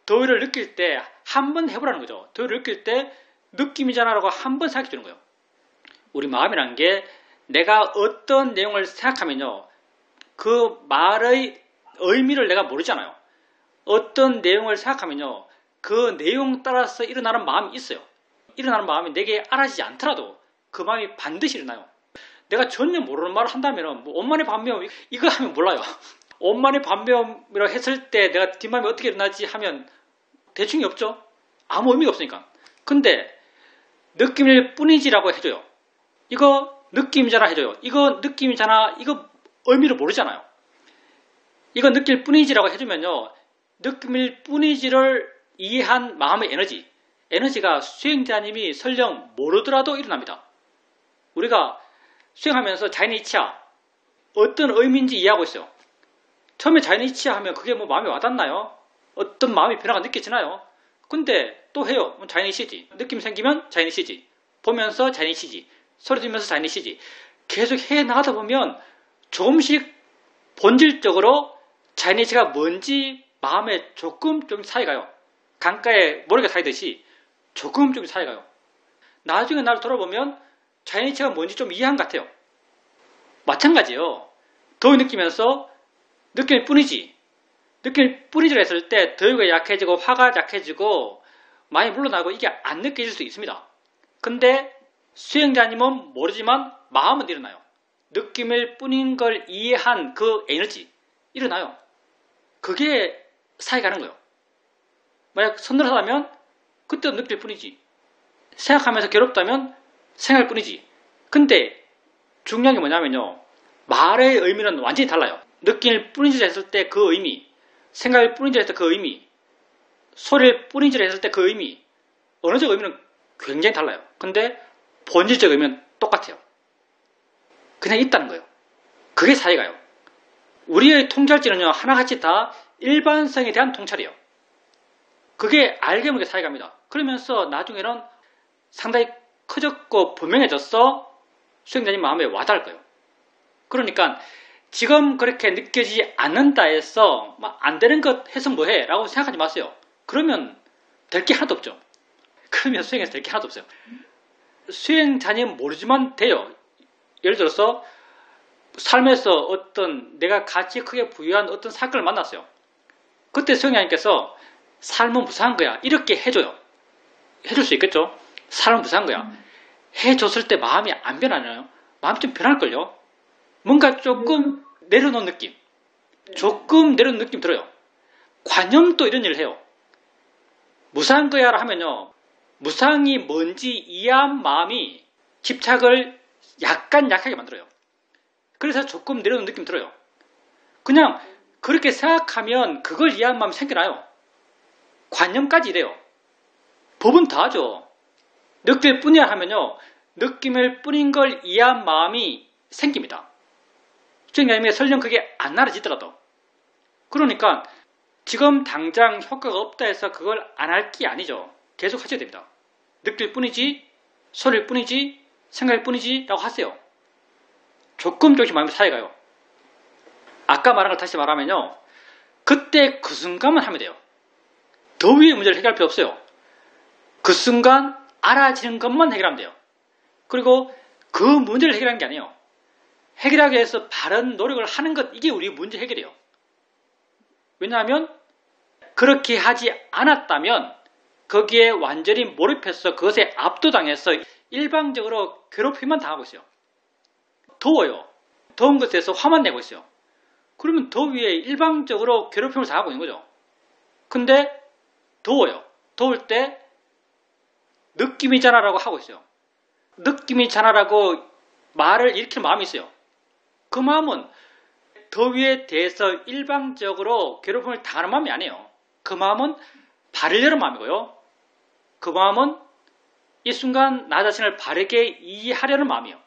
더위를 느낄 때 한번 해보라는 거죠. 더위를 느낄 때 느낌이잖아 라고 한번 생각해 주는 거예요. 우리 마음이란 게 내가 어떤 내용을 생각하면요. 그 말의 의미를 내가 모르잖아요. 어떤 내용을 생각하면요. 그 내용 따라서 일어나는 마음이 있어요. 일어나는 마음이 내게 알아지지 않더라도 그 마음이 반드시 일어나요. 내가 전혀 모르는 말을 한다면 뭐 원만의 반면 이거 하면 몰라요. 원만의 반면이라고 했을 때 내가 뒷마음이 어떻게 일어나지 하면 대충이 없죠. 아무 의미가 없으니까. 근데 느낌일 뿐이지라고 해줘요. 이거 느낌이잖아 해줘요. 이거 느낌이잖아. 이거 의미를 모르잖아요. 이거 느낄 뿐이지라고 해주면요. 느낌일 뿐이지를 이해한 마음의 에너지가 수행자님이 설령 모르더라도 일어납니다. 우리가 수행하면서 자연이치야 어떤 의미인지 이해하고 있어요. 처음에 자연이치야 하면 그게 뭐 마음에 와닿나요? 어떤 마음의 변화가 느껴지나요? 근데 또 해요. 자연이치지. 느낌 생기면 자연이치지. 보면서 자연이치지. 소리 들으면서 자연이치지. 계속 해 나가다 보면 조금씩 본질적으로 자연이치가 뭔지 마음에 조금 사이가요. 강가에 모래가 사이듯이 조금 사이가요. 나중에 나를 돌아보면 자연이치가 뭔지 좀 이해한 것 같아요. 마찬가지예요. 더위 느끼면서 느낄 뿐이지. 느낄 뿐이지를 했을 때 더위가 약해지고 화가 약해지고 많이 물러나고 이게 안 느껴질 수 있습니다. 근데 수행자님은 모르지만 마음은 일어나요. 느낌일 뿐인 걸 이해한 그 에너지 일어나요. 그게 사이 가는 거예요. 만약 서늘하다면 그때도 느낄 뿐이지. 생각하면서 괴롭다면 생각할 뿐이지. 근데 중요한 게 뭐냐면요. 말의 의미는 완전히 달라요. 느낄 뿐이지 했을 때 그 의미, 생각일 뿐이지 했을 때 그 의미, 소리일 뿐이지 했을 때 그 의미, 언어적 의미는 굉장히 달라요. 근데 본질적 의미는 똑같아요. 그냥 있다는 거예요. 그게 사이가요. 우리의 통찰지는요. 하나같이 다 일반성에 대한 통찰이에요. 그게 알게 모르게 사이갑니다. 그러면서 나중에는 상당히 커졌고 분명해졌어 수행자님 마음에 와닿을 거예요. 그러니까 지금 그렇게 느껴지지 않는다 해서 안 되는 것 해서 뭐해? 라고 생각하지 마세요. 그러면 될 게 하나도 없죠. 그러면 수행해서 될 게 하나도 없어요. 수행자님 모르지만 돼요. 예를 들어서 삶에서 어떤 내가 가치 크게 부여한 어떤 사건을 만났어요. 그때 수행자님께서 삶은 무사한 거야. 이렇게 해줘요. 해줄 수 있겠죠? 삶은 무사한 거야. 해줬을 때 마음이 안 변하나요? 마음이 좀 변할걸요? 뭔가 조금 내려놓은 느낌. 조금 내려놓은 느낌 들어요. 관념도 이런 일을 해요. 무사한 거야 하면요. 무상이 뭔지 이해한 마음이 집착을 약간 약하게 만들어요. 그래서 조금 내려놓은 느낌 들어요. 그냥 그렇게 생각하면 그걸 이해한 마음이 생겨나요. 관념까지 이래요. 법은 다 하죠. 느낄 뿐이야 하면요. 느낌일 뿐인 걸 이해한 마음이 생깁니다. 수행자님이 설령 그게 안 알아지더라도. 그러니까 지금 당장 효과가 없다 해서 그걸 안 할 게 아니죠. 계속 하셔야 됩니다. 느낄 뿐이지 소리일 뿐이지 생각일 뿐이지 라고 하세요. 조금씩 마음이 차이가요. 아까 말한 걸 다시 말하면요. 그때 그 순간만 하면 돼요. 더 위의 문제를 해결할 필요 없어요. 그 순간 알아지는 것만 해결하면 돼요. 그리고 그 문제를 해결하는 게 아니에요. 해결하기 위해서 바른 노력을 하는 것, 이게 우리 문제 해결이에요. 왜냐하면 그렇게 하지 않았다면 거기에 완전히 몰입해서 그것에 압도당해서 일방적으로 괴롭힘만 당하고 있어요. 더워요. 더운 것에서 화만 내고 있어요. 그러면 더위에 일방적으로 괴롭힘을 당하고 있는 거죠. 근데 더워요. 더울 때 느낌이잖아라고 하고 있어요. 느낌이잖아라고 말을 일으키는 마음이 있어요. 그 마음은 더위에 대해서 일방적으로 괴롭힘을 당하는 마음이 아니에요. 그 마음은 바르려는 마음이고요. 그 마음은 이 순간 나 자신을 바르게 이해하려는 마음이에요.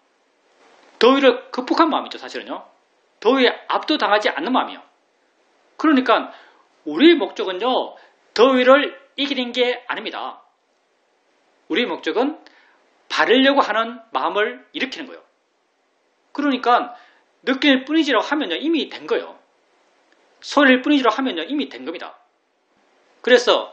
더위를 극복한 마음이죠, 사실은요. 더위에 압도당하지 않는 마음이에요. 그러니까 우리의 목적은요, 더위를 이기는 게 아닙니다. 우리의 목적은 바르려고 하는 마음을 일으키는 거예요. 그러니까 느낄 뿐이지라고 하면요, 이미 된 거예요. 소리일 뿐이지라고 하면요, 이미 된 겁니다. 그래서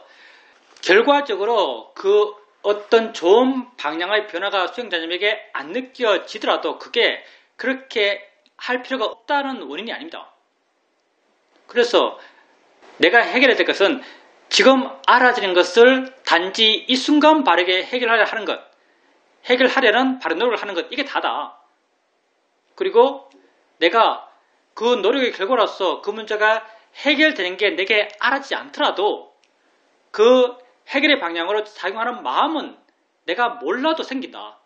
결과적으로 그 어떤 좋은 방향의 변화가 수행자님에게 안 느껴지더라도 그게 그렇게 할 필요가 없다는 원인이 아닙니다. 그래서 내가 해결해야 될 것은 지금 알아지는 것을 단지 이 순간 바르게 해결하려 하는 것, 해결하려는 바른 노력을 하는 것, 이게 다다. 그리고 내가 그 노력의 결과로서 그 문제가 해결되는 게 내게 알아지지 않더라도 그 해결의 방향으로 작용하는 마음은 내가 몰라도 생긴다.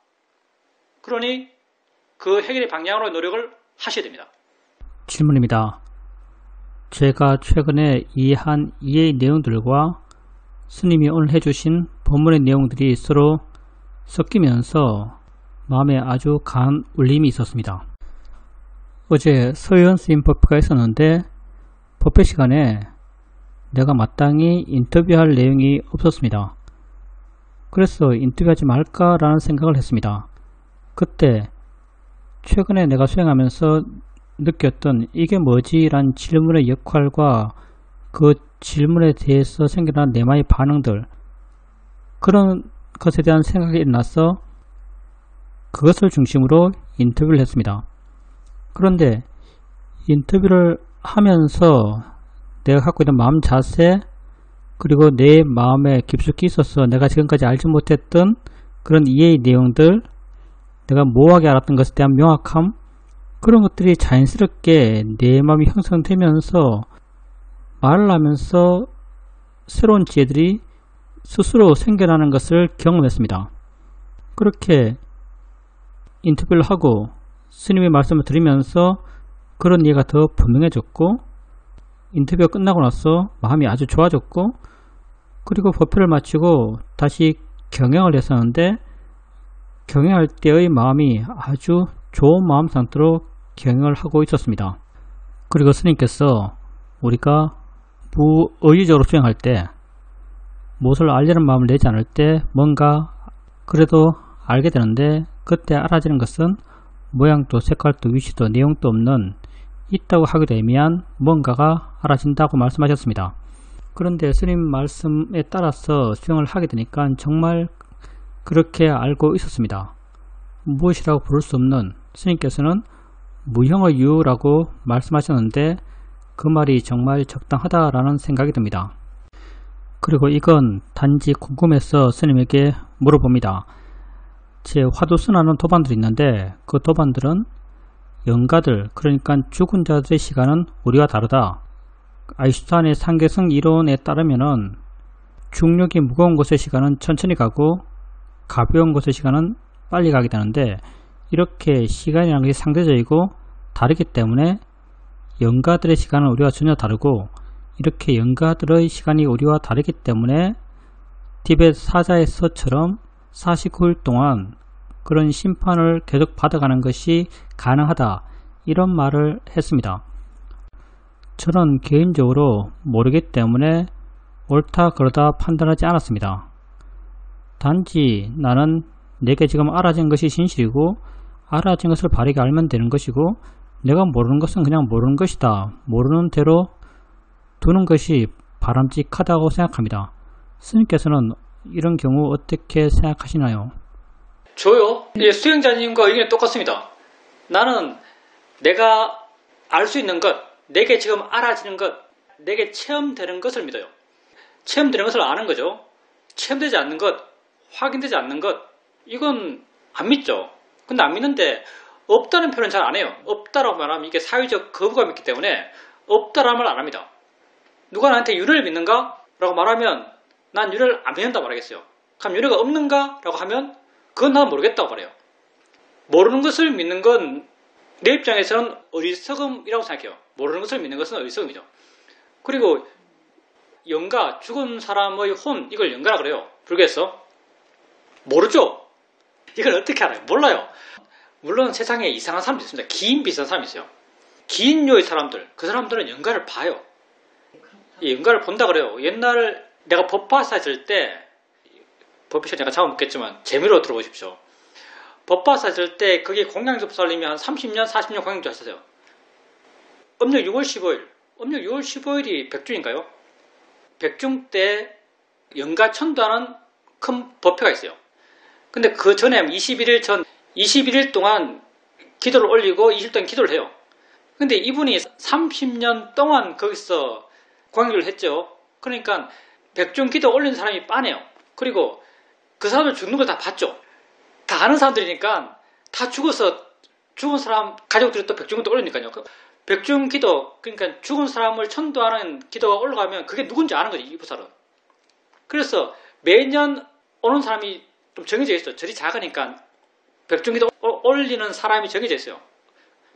그러니 그 해결의 방향으로 노력을 하셔야 됩니다. 질문입니다. 제가 최근에 이해한 이해의 내용들과 스님이 오늘 해주신 본문의 내용들이 서로 섞이면서 마음에 아주 강한 울림이 있었습니다. 어제 서유원 스님 법회가 있었는데 법회 시간에 내가 마땅히 인터뷰할 내용이 없었습니다. 그래서 인터뷰하지 말까라는 생각을 했습니다. 그때 최근에 내가 수행하면서 느꼈던 이게 뭐지? 라는 질문의 역할과 그 질문에 대해서 생겨난 내 마음의 반응들, 그런 것에 대한 생각이 일어나서 그것을 중심으로 인터뷰를 했습니다. 그런데 인터뷰를 하면서 내가 갖고 있는 마음 자세, 그리고 내 마음에 깊숙이 있어서 내가 지금까지 알지 못했던 그런 이해의 내용들, 내가 모호하게 알았던 것에 대한 명확함, 그런 것들이 자연스럽게 내 마음이 형성되면서 말을 하면서 새로운 지혜들이 스스로 생겨나는 것을 경험했습니다. 그렇게 인터뷰를 하고 스님의 말씀을 들으면서 그런 이해가 더 분명해졌고, 인터뷰가 끝나고 나서 마음이 아주 좋아졌고, 그리고 법회를 마치고 다시 경영을 했었는데 경영할 때의 마음이 아주 좋은 마음 상태로 경영을 하고 있었습니다. 그리고 스님께서 우리가 무의지적으로 수행할 때, 무엇을 알려는 마음을 내지 않을 때 뭔가 그래도 알게 되는데, 그때 알아지는 것은 모양도 색깔도 위치도 내용도 없는 있다고 하기도 애매한 뭔가가 알아진다고 말씀하셨습니다. 그런데 스님 말씀에 따라서 수행을 하게 되니까 정말 그렇게 알고 있었습니다. 무엇이라고 부를 수 없는, 스님께서는 무형의 유라고 말씀하셨는데 그 말이 정말 적당하다라는 생각이 듭니다. 그리고 이건 단지 궁금해서 스님에게 물어봅니다. 제 화두순하는 도반들이 있는데 그 도반들은 영가들, 그러니까 죽은 자들의 시간은 우리와 다르다. 아인슈타인의 상계성 이론에 따르면은 중력이 무거운 곳의 시간은 천천히 가고 가벼운 곳의 시간은 빨리 가게 되는데, 이렇게 시간이라는 것이 상대적이고 다르기 때문에 영가들의 시간은 우리와 전혀 다르고, 이렇게 영가들의 시간이 우리와 다르기 때문에 티베트 사자의 서처럼 49일 동안 그런 심판을 계속 받아가는 것이 가능하다, 이런 말을 했습니다. 저는 개인적으로 모르기 때문에 옳다 그러다 판단하지 않았습니다. 단지 나는 내게 지금 알아진 것이 진실이고 알아진 것을 바르게 알면 되는 것이고 내가 모르는 것은 그냥 모르는 것이다. 모르는 대로 두는 것이 바람직하다고 생각합니다. 스님께서는 이런 경우 어떻게 생각하시나요? 저요? 예, 수행자님과 의견이 똑같습니다. 나는 내가 알 수 있는 것, 내게 지금 알아지는 것, 내게 체험되는 것을 믿어요. 체험되는 것을 아는 거죠. 체험되지 않는 것, 확인되지 않는 것, 이건 안 믿죠. 근데 안 믿는데 없다는 표현은 잘 안 해요. 없다라고 말하면 이게 사회적 거부감이 있기 때문에 없다라는 말 안 합니다. 누가 나한테 윤회를 믿는가? 라고 말하면 난 윤회를 안 믿는다고 말하겠어요. 그럼 윤회가 없는가? 라고 하면 그건 난 모르겠다고 말해요. 모르는 것을 믿는 건 내 입장에서는 어리석음이라고 생각해요. 모르는 것을 믿는 것은 어리석음이죠. 그리고 영가, 죽은 사람의 혼, 이걸 영가라 그래요. 불교에서. 모르죠? 이걸 어떻게 알아요? 몰라요. 물론 세상에 이상한 사람도 있습니다. 기인 비슷한 사람이 있어요. 기인료의 사람들, 그 사람들은 영가를 봐요. 이 영가를 본다 그래요. 옛날 내가 법화사 했을 때, 법화사 내가 잡아먹겠지만 재미로 들어보십시오. 법화사 했을 때 거기 공양접살님이 한 30년, 40년 공양접 하셨어요. 음력 6월 15일, 음력 6월 15일이 백중인가요? 백중 때 영가 천도하는 큰 법회가 있어요. 근데 그 전에 21일 전, 21일 동안 기도를 올리고 20일 동안 기도를 해요. 근데 이분이 30년 동안 거기서 공양주를 했죠. 그러니까 백중 기도 올린 사람이 빠네요. 그리고 그 사람들 죽는 걸 다 봤죠. 다 아는 사람들이니까 다 죽어서 죽은 사람 가족들이 또 백중 기도 올리니까요. 백중 기도, 그러니까 죽은 사람을 천도하는 기도가 올라가면 그게 누군지 아는 거지, 이 부살은. 그래서 매년 오는 사람이 좀 정해져 있어요. 절이 작으니까 백중 기도 올리는 사람이 정해져 있어요.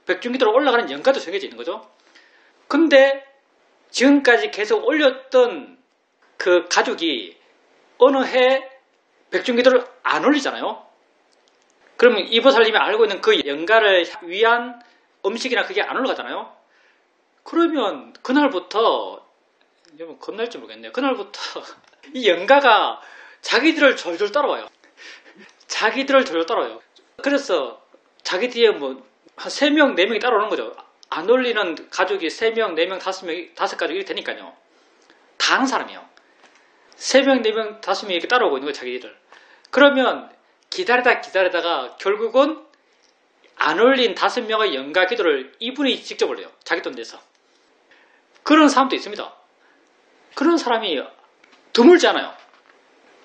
백중 기도로 올라가는 연가도 정해져 있는 거죠. 근데 지금까지 계속 올렸던 그 가족이 어느 해 백중 기도를 안 올리잖아요. 그러면 이 보살님이 알고 있는 그 연가를 위한 음식이나 그게 안 올라가잖아요. 그러면 그날부터, 여러분 겁날지 모르겠네요. 그날부터 이 연가가 자기들을 졸졸 따라와요. 자기들을 졸졸 따라와요. 그래서 자기 뒤에 뭐 한 3명, 4명이 따라오는 거죠. 안 올리는 가족이 3명, 4명, 5명, 5가족이 이렇게 되니까요. 다 아는 사람이에요. 3명, 4명, 5명이 이렇게 따라오고 있는 거예요, 자기들. 그러면 기다리다가 결국은 안 올린 5명의 연가 기도를 이분이 직접 올려요. 자기 돈 내서. 그런 사람도 있습니다. 그런 사람이 드물지 않아요.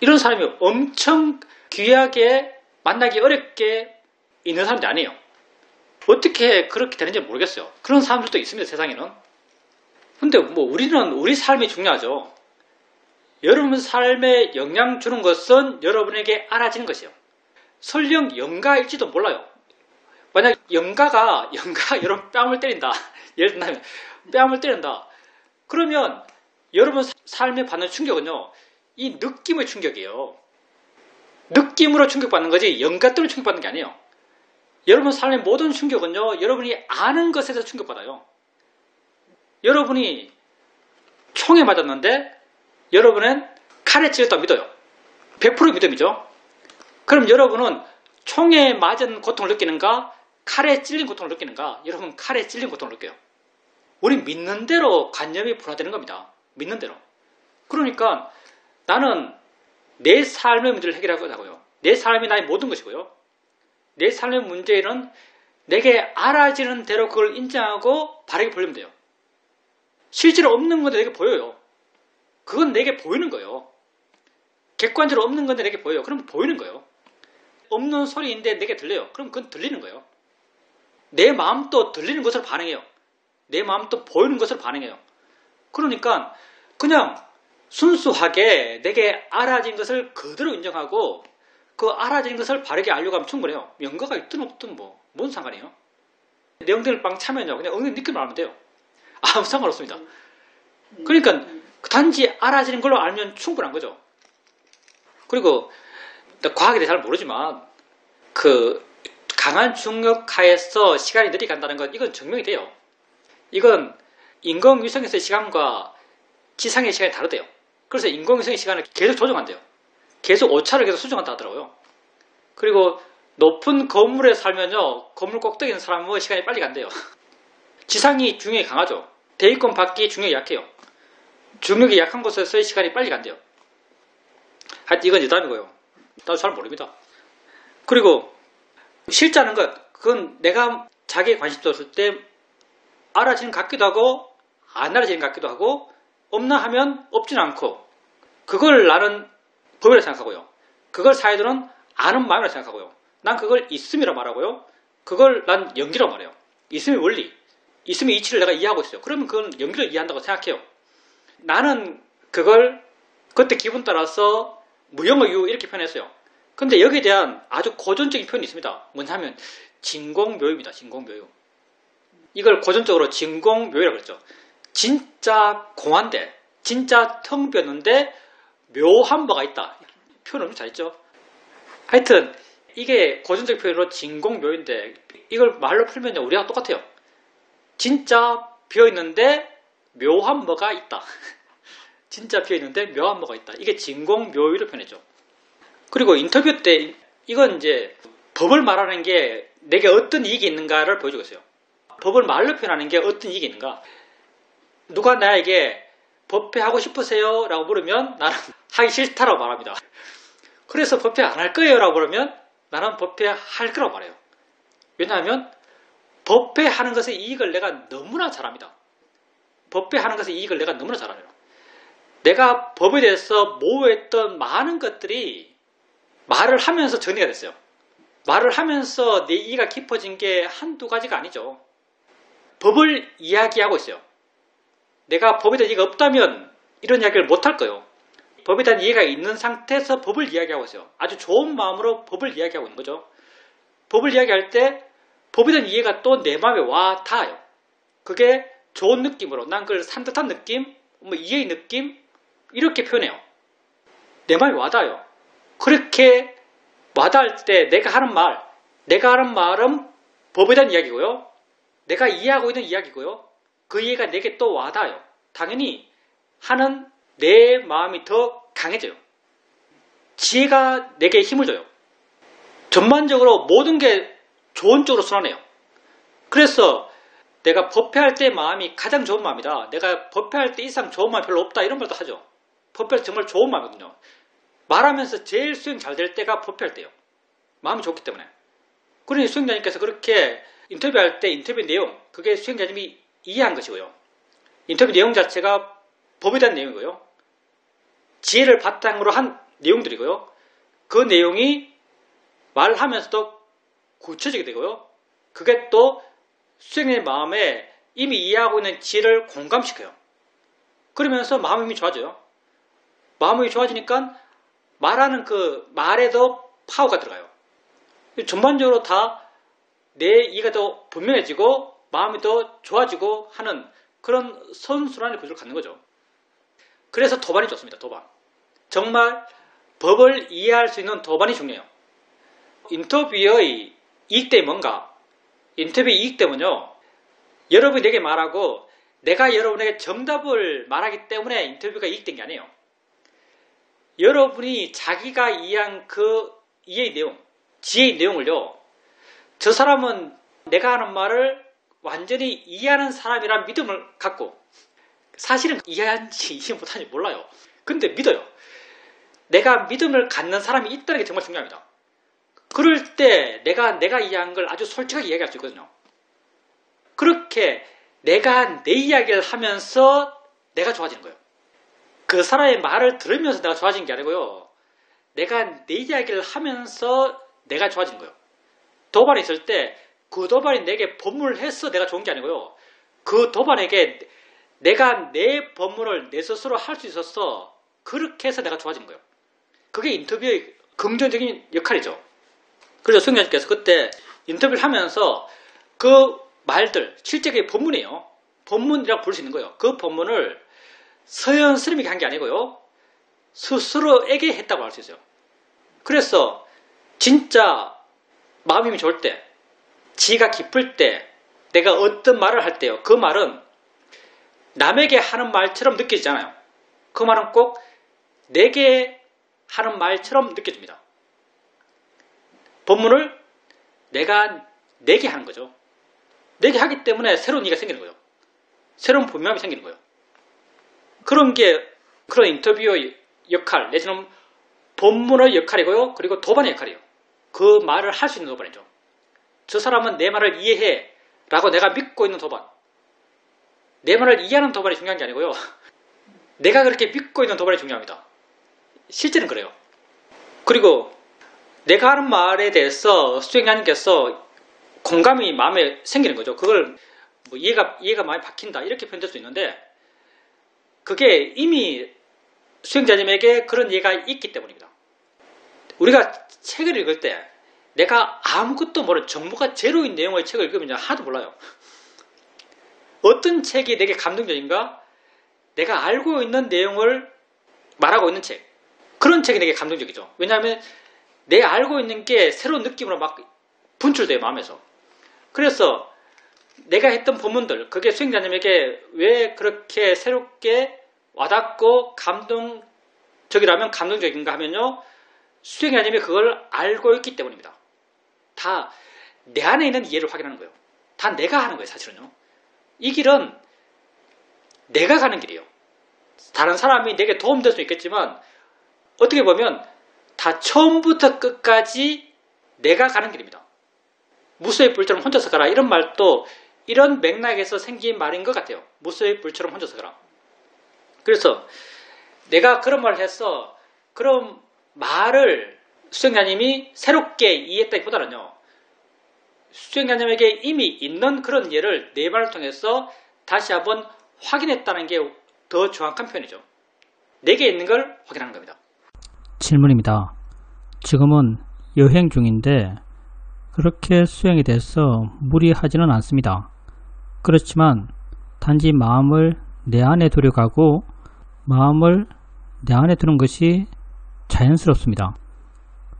이런 사람이 엄청 귀하게 만나기 어렵게 있는 사람들이 아니에요. 어떻게 그렇게 되는지 모르겠어요. 그런 사람들도 있습니다, 세상에는. 근데 뭐 우리는 우리 삶이 중요하죠. 여러분 삶에 영향 주는 것은 여러분에게 알아지는 것이에요. 설령 영가일지도 몰라요. 만약 영가가 여러분 뺨을 때린다. 예를 들면 뺨을 때린다. 그러면 여러분 삶에 받는 충격은요, 이 느낌의 충격이에요. 느낌으로 충격받는 거지 영가 때문에 충격받는 게 아니에요. 여러분 삶의 모든 충격은요, 여러분이 아는 것에서 충격받아요. 여러분이 총에 맞았는데 여러분은 칼에 찔렸다고 믿어요. 100% 믿음이죠. 그럼 여러분은 총에 맞은 고통을 느끼는가? 칼에 찔린 고통을 느끼는가? 여러분 칼에 찔린 고통을 느껴요. 우리 믿는 대로 관념이 분화되는 겁니다. 믿는 대로. 그러니까 나는 내 삶의 문제를 해결하고요. 내 삶이 나의 모든 것이고요. 내 삶의 문제는 내게 알아지는 대로 그걸 인정하고 바르게 보려면 돼요. 실제로 없는 건데 내게 보여요. 그건 내게 보이는 거예요. 객관적으로 없는 건데 내게 보여요. 그럼 보이는 거예요. 없는 소리인데 내게 들려요. 그럼 그건 들리는 거예요. 내 마음도 들리는 것을 반응해요. 내 마음도 보이는 것을 반응해요. 그러니까 그냥 순수하게 내게 알아진 것을 그대로 인정하고 그 알아진 것을 바르게 알려고 하면 충분해요. 연가가 있든 없든 뭔 상관이에요. 내용들을 빵 차면요, 그냥 엉덩이 느낌을 알면 돼요. 아무 상관없습니다. 그러니까 단지 알아지는 걸로 알면 충분한 거죠. 그리고 과학에 대해 잘 모르지만 그 강한 중력하에서 시간이 느리게 간다는 건 이건 증명이 돼요. 이건 인공위성에서의 시간과 지상의 시간이 다르대요. 그래서 인공위성의 시간을 계속 조정한대요. 계속 오차를 계속 수정한다 하더라고요. 그리고 높은 건물에 살면요, 건물 꼭대기 있는 사람은 시간이 빨리 간대요. 지상이 중력이 강하죠. 대기권 밖이 중력이 약해요. 중력이 약한 곳에서의 시간이 빨리 간대요. 하여튼 이건 여담이고요. 나도 잘 모릅니다. 그리고 실제하는 것, 그건 내가 자기의 관심도 없을 때 알아지는 것 같기도 하고 안 알아지는 것 같기도 하고 없나 하면 없지는 않고, 그걸 나는 법이라고 생각하고요. 그걸 사회들은 아는 마음이라고 생각하고요. 난 그걸 있음이라고 말하고요. 그걸 난 연기라고 말해요. 있음의 원리, 있음의 이치를 내가 이해하고 있어요. 그러면 그건 연기를 이해한다고 생각해요. 나는 그걸 그때 기분 따라서 무용의유 이렇게 표현했어요. 근데 여기에 대한 아주 고전적인 표현이 있습니다. 뭐냐면 진공묘유입니다. 진공묘유. 이걸 고전적으로 진공묘유라고 그랬죠. 진짜 공한데, 진짜 텅 비었는데 묘한 바가 있다. 표현 엄청 잘했죠. 하여튼 이게 고전적 표현으로 진공묘유인데, 이걸 말로 풀면 우리가 똑같아요. 진짜 비어있는데 묘한 뭐가 있다. 진짜 비어있는데 묘한 뭐가 있다. 이게 진공묘유를 표현했죠. 그리고 인터뷰 때 이건 이제 법을 말하는 게 내게 어떤 이익이 있는가를 보여주고 있어요. 법을 말로 표현하는 게 어떤 이익이 있는가. 누가 나에게 법회 하고 싶으세요? 라고 물으면 나는 하기 싫다라고 말합니다. 그래서 법회 안 할 거예요? 라고 물으면 나는 법회 할 거라고 말해요. 왜냐하면 법회 하는 것의 이익을 내가 너무나 잘 압니다. 법회 하는 것의 이익을 내가 너무나 잘 알아요. 내가 법에 대해서 모호했던 많은 것들이 말을 하면서 정리가 됐어요. 말을 하면서 내 이해가 깊어진 게 한두 가지가 아니죠. 법을 이야기하고 있어요. 내가 법에 대한 이해가 없다면 이런 이야기를 못할 거예요. 법에 대한 이해가 있는 상태에서 법을 이야기하고 있어요. 아주 좋은 마음으로 법을 이야기하고 있는 거죠. 법을 이야기할 때 법에 대한 이해가 또 내 마음에 와 닿아요. 그게 좋은 느낌으로, 난 그걸 산뜻한 느낌, 이해의 느낌, 이렇게 표현해요. 내 마음에 와닿아요. 그렇게 와닿을 때 내가 하는 말은 법에 대한 이야기고요. 내가 이해하고 있는 이야기고요. 그 이해가 내게 또 와닿아요. 당연히 하는 내 마음이 더 강해져요. 지혜가 내게 힘을 줘요. 전반적으로 모든 게 좋은 쪽으로 순환해요. 그래서 내가 법회할 때 마음이 가장 좋은 마음이다. 내가 법회할 때 이상 좋은 마음이 별로 없다. 이런 말도 하죠. 법회할 때 정말 좋은 마음이거든요. 말하면서 제일 수행 잘 될 때가 법회할 때예요. 마음이 좋기 때문에. 그러니 수행자님께서 그렇게 인터뷰할 때 인터뷰 내용, 그게 수행자님이 이해한 것이고요. 인터뷰 내용 자체가 법에 대한 내용이고요. 지혜를 바탕으로 한 내용들이고요. 그 내용이 말하면서도 굳혀지게 되고요. 그게 또 수행자의 마음에 이미 이해하고 있는 지혜를 공감시켜요. 그러면서 마음이 좋아져요. 마음이 좋아지니까 말하는 그 말에도 파워가 들어가요. 전반적으로 다 내 이해가 더 분명해지고 마음이 더 좋아지고 하는 그런 선순환의 구조를 갖는 거죠. 그래서 도반이 좋습니다. 도반. 정말 법을 이해할 수 있는 도반이 중요해요. 인터뷰의 이익점이 뭔가? 인터뷰의 이익점은요, 여러분이 내게 말하고 내가 여러분에게 정답을 말하기 때문에 인터뷰가 이익된 게 아니에요. 여러분이 자기가 이해한 그 이해의 내용, 지혜의 내용을요, 저 사람은 내가 하는 말을 완전히 이해하는 사람이란 믿음을 갖고, 사실은 이해한지 이해 못하는지 몰라요. 근데 믿어요. 내가 믿음을 갖는 사람이 있다는 게 정말 중요합니다. 그럴 때 내가 이해한 걸 아주 솔직하게 이야기할 수 있거든요. 그렇게 내가 내 이야기를 하면서 내가 좋아지는 거예요. 그 사람의 말을 들으면서 내가 좋아지는 게 아니고요. 내가 내 이야기를 하면서 내가 좋아지는 거예요. 도반이 있을 때 그 도반이 내게 법문을 해서 내가 좋은 게 아니고요. 그 도반에게 내가 내 법문을 내 스스로 할 수 있어서 그렇게 해서 내가 좋아지는 거예요. 그게 인터뷰의 긍정적인 역할이죠. 그래서 수행자님께서 그때 인터뷰를 하면서 그 말들, 실제 그게 법문이에요. 법문이라고 부를 수 있는 거예요. 그 법문을 서연 스님에게 한 게 아니고요. 스스로에게 했다고 할 수 있어요. 그래서 진짜 마음이 좋을 때, 지가 깊을 때, 내가 어떤 말을 할 때요. 그 말은 남에게 하는 말처럼 느껴지잖아요. 그 말은 꼭 내게 하는 말처럼 느껴집니다. 본문을 내가 내게 하는 거죠. 내게 하기 때문에 새로운 이해가 생기는 거예요. 새로운 분명함이 생기는 거예요. 그런 인터뷰의 역할, 내지는 본문의 역할이고요. 그리고 도반의 역할이에요. 그 말을 할 수 있는 도반이죠. 저 사람은 내 말을 이해해 라고 내가 믿고 있는 도반. 내 말을 이해하는 도반이 중요한 게 아니고요. 내가 그렇게 믿고 있는 도반이 중요합니다. 실제는 그래요. 그리고 내가 하는 말에 대해서 수행자님께서 공감이 마음에 생기는 거죠. 그걸 뭐 이해가 많이 박힌다 이렇게 표현될 수 있는데 그게 이미 수행자님에게 그런 이해가 있기 때문입니다. 우리가 책을 읽을 때 내가 아무것도 모르는 정보가 제로인 내용의 책을 읽으면 하나도 몰라요. 어떤 책이 내게 감동적인가? 내가 알고 있는 내용을 말하고 있는 책. 그런 책이 내게 감동적이죠. 왜냐하면 내 알고 있는 게 새로운 느낌으로 막 분출돼요, 마음에서. 그래서 내가 했던 본문들, 그게 수행자님에게 왜 그렇게 새롭게 와닿고 감동적이라면 감동적인가 하면요. 수행자님이 그걸 알고 있기 때문입니다. 다 내 안에 있는 이해를 확인하는 거예요. 다 내가 하는 거예요, 사실은요. 이 길은 내가 가는 길이에요. 다른 사람이 내게 도움될 수 있겠지만 어떻게 보면 다 처음부터 끝까지 내가 가는 길입니다. 무수의 불처럼 혼자서 가라. 이런 말도 이런 맥락에서 생긴 말인 것 같아요. 무수의 불처럼 혼자서 가라. 그래서 내가 그런 말을 해서 그런 말을 수행자님이 새롭게 이해했다기보다는요. 수행자님에게 이미 있는 그런 예를 내 말을 통해서 다시 한번 확인했다는 게 더 정확한 표현이죠. 내게 있는 걸 확인하는 겁니다. 질문입니다. 지금은 여행 중인데 그렇게 수행에 대해서 무리하지는 않습니다. 그렇지만 단지 마음을 내 안에 두려 가고 마음을 내 안에 두는 것이 자연스럽습니다.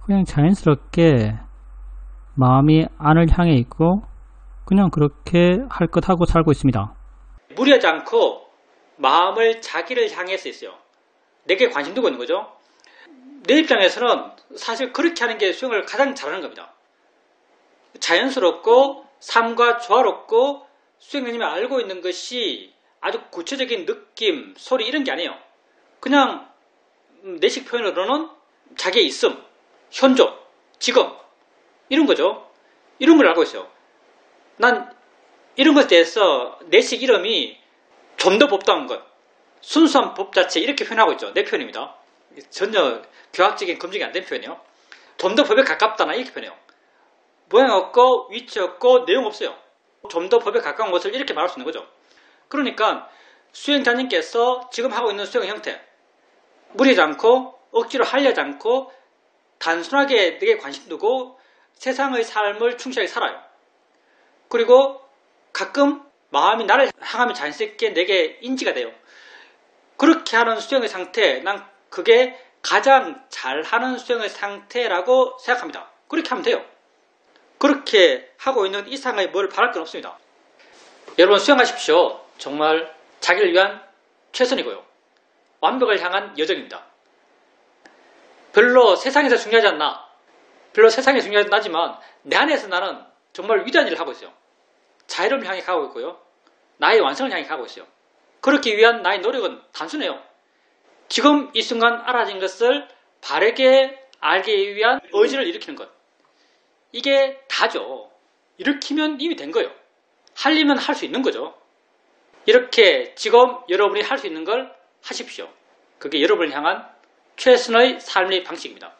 그냥 자연스럽게 마음이 안을 향해 있고 그냥 그렇게 할 것 하고 살고 있습니다. 무리하지 않고 마음을 자기를 향해서 있어요. 내게 관심 두고 있는 거죠. 내 입장에서는 사실 그렇게 하는 게 수행을 가장 잘하는 겁니다. 자연스럽고 삶과 조화롭고 수행자님이 알고 있는 것이 아주 구체적인 느낌, 소리 이런 게 아니에요. 그냥 내식 표현으로는 자기의 있음, 현존, 지금 이런 거죠. 이런 걸 알고 있어요. 난 이런 것에 대해서 내식 이름이 좀 더 법다운 것, 순수한 법 자체 이렇게 표현하고 있죠. 내 표현입니다. 전혀 교학적인 검증이 안 된 표현이에요. 좀 더 법에 가깝다나 이렇게 표현해요. 모양 없고 위치 없고 내용 없어요. 좀 더 법에 가까운 것을 이렇게 말할 수 있는 거죠. 그러니까 수행자님께서 지금 하고 있는 수행의 형태 무리하지 않고 억지로 하려지 않고 단순하게 내게 관심 두고 세상의 삶을 충실하게 살아요. 그리고 가끔 마음이 나를 향하면 자연스럽게 내게 인지가 돼요. 그렇게 하는 수행의 상태, 난 그게 가장 잘하는 수행의 상태라고 생각합니다. 그렇게 하면 돼요. 그렇게 하고 있는 이상의 뭘 바랄 건 없습니다. 여러분 수행하십시오. 정말 자기를 위한 최선이고요. 완벽을 향한 여정입니다. 별로 세상에서 중요하지 않나. 별로 세상에 중요하지 않지만 내 안에서 나는 정말 위대한 일을 하고 있어요. 자유를 향해 가고 있고요. 나의 완성을 향해 가고 있어요. 그렇기 위한 나의 노력은 단순해요. 지금 이 순간 알아진 것을 바르게 알기 위한 의지를 일으키는 것. 이게 다죠. 일으키면 이미 된 거예요. 하려면 할 수 있는 거죠. 이렇게 지금 여러분이 할 수 있는 걸 하십시오. 그게 여러분을 향한 최선의 삶의 방식입니다.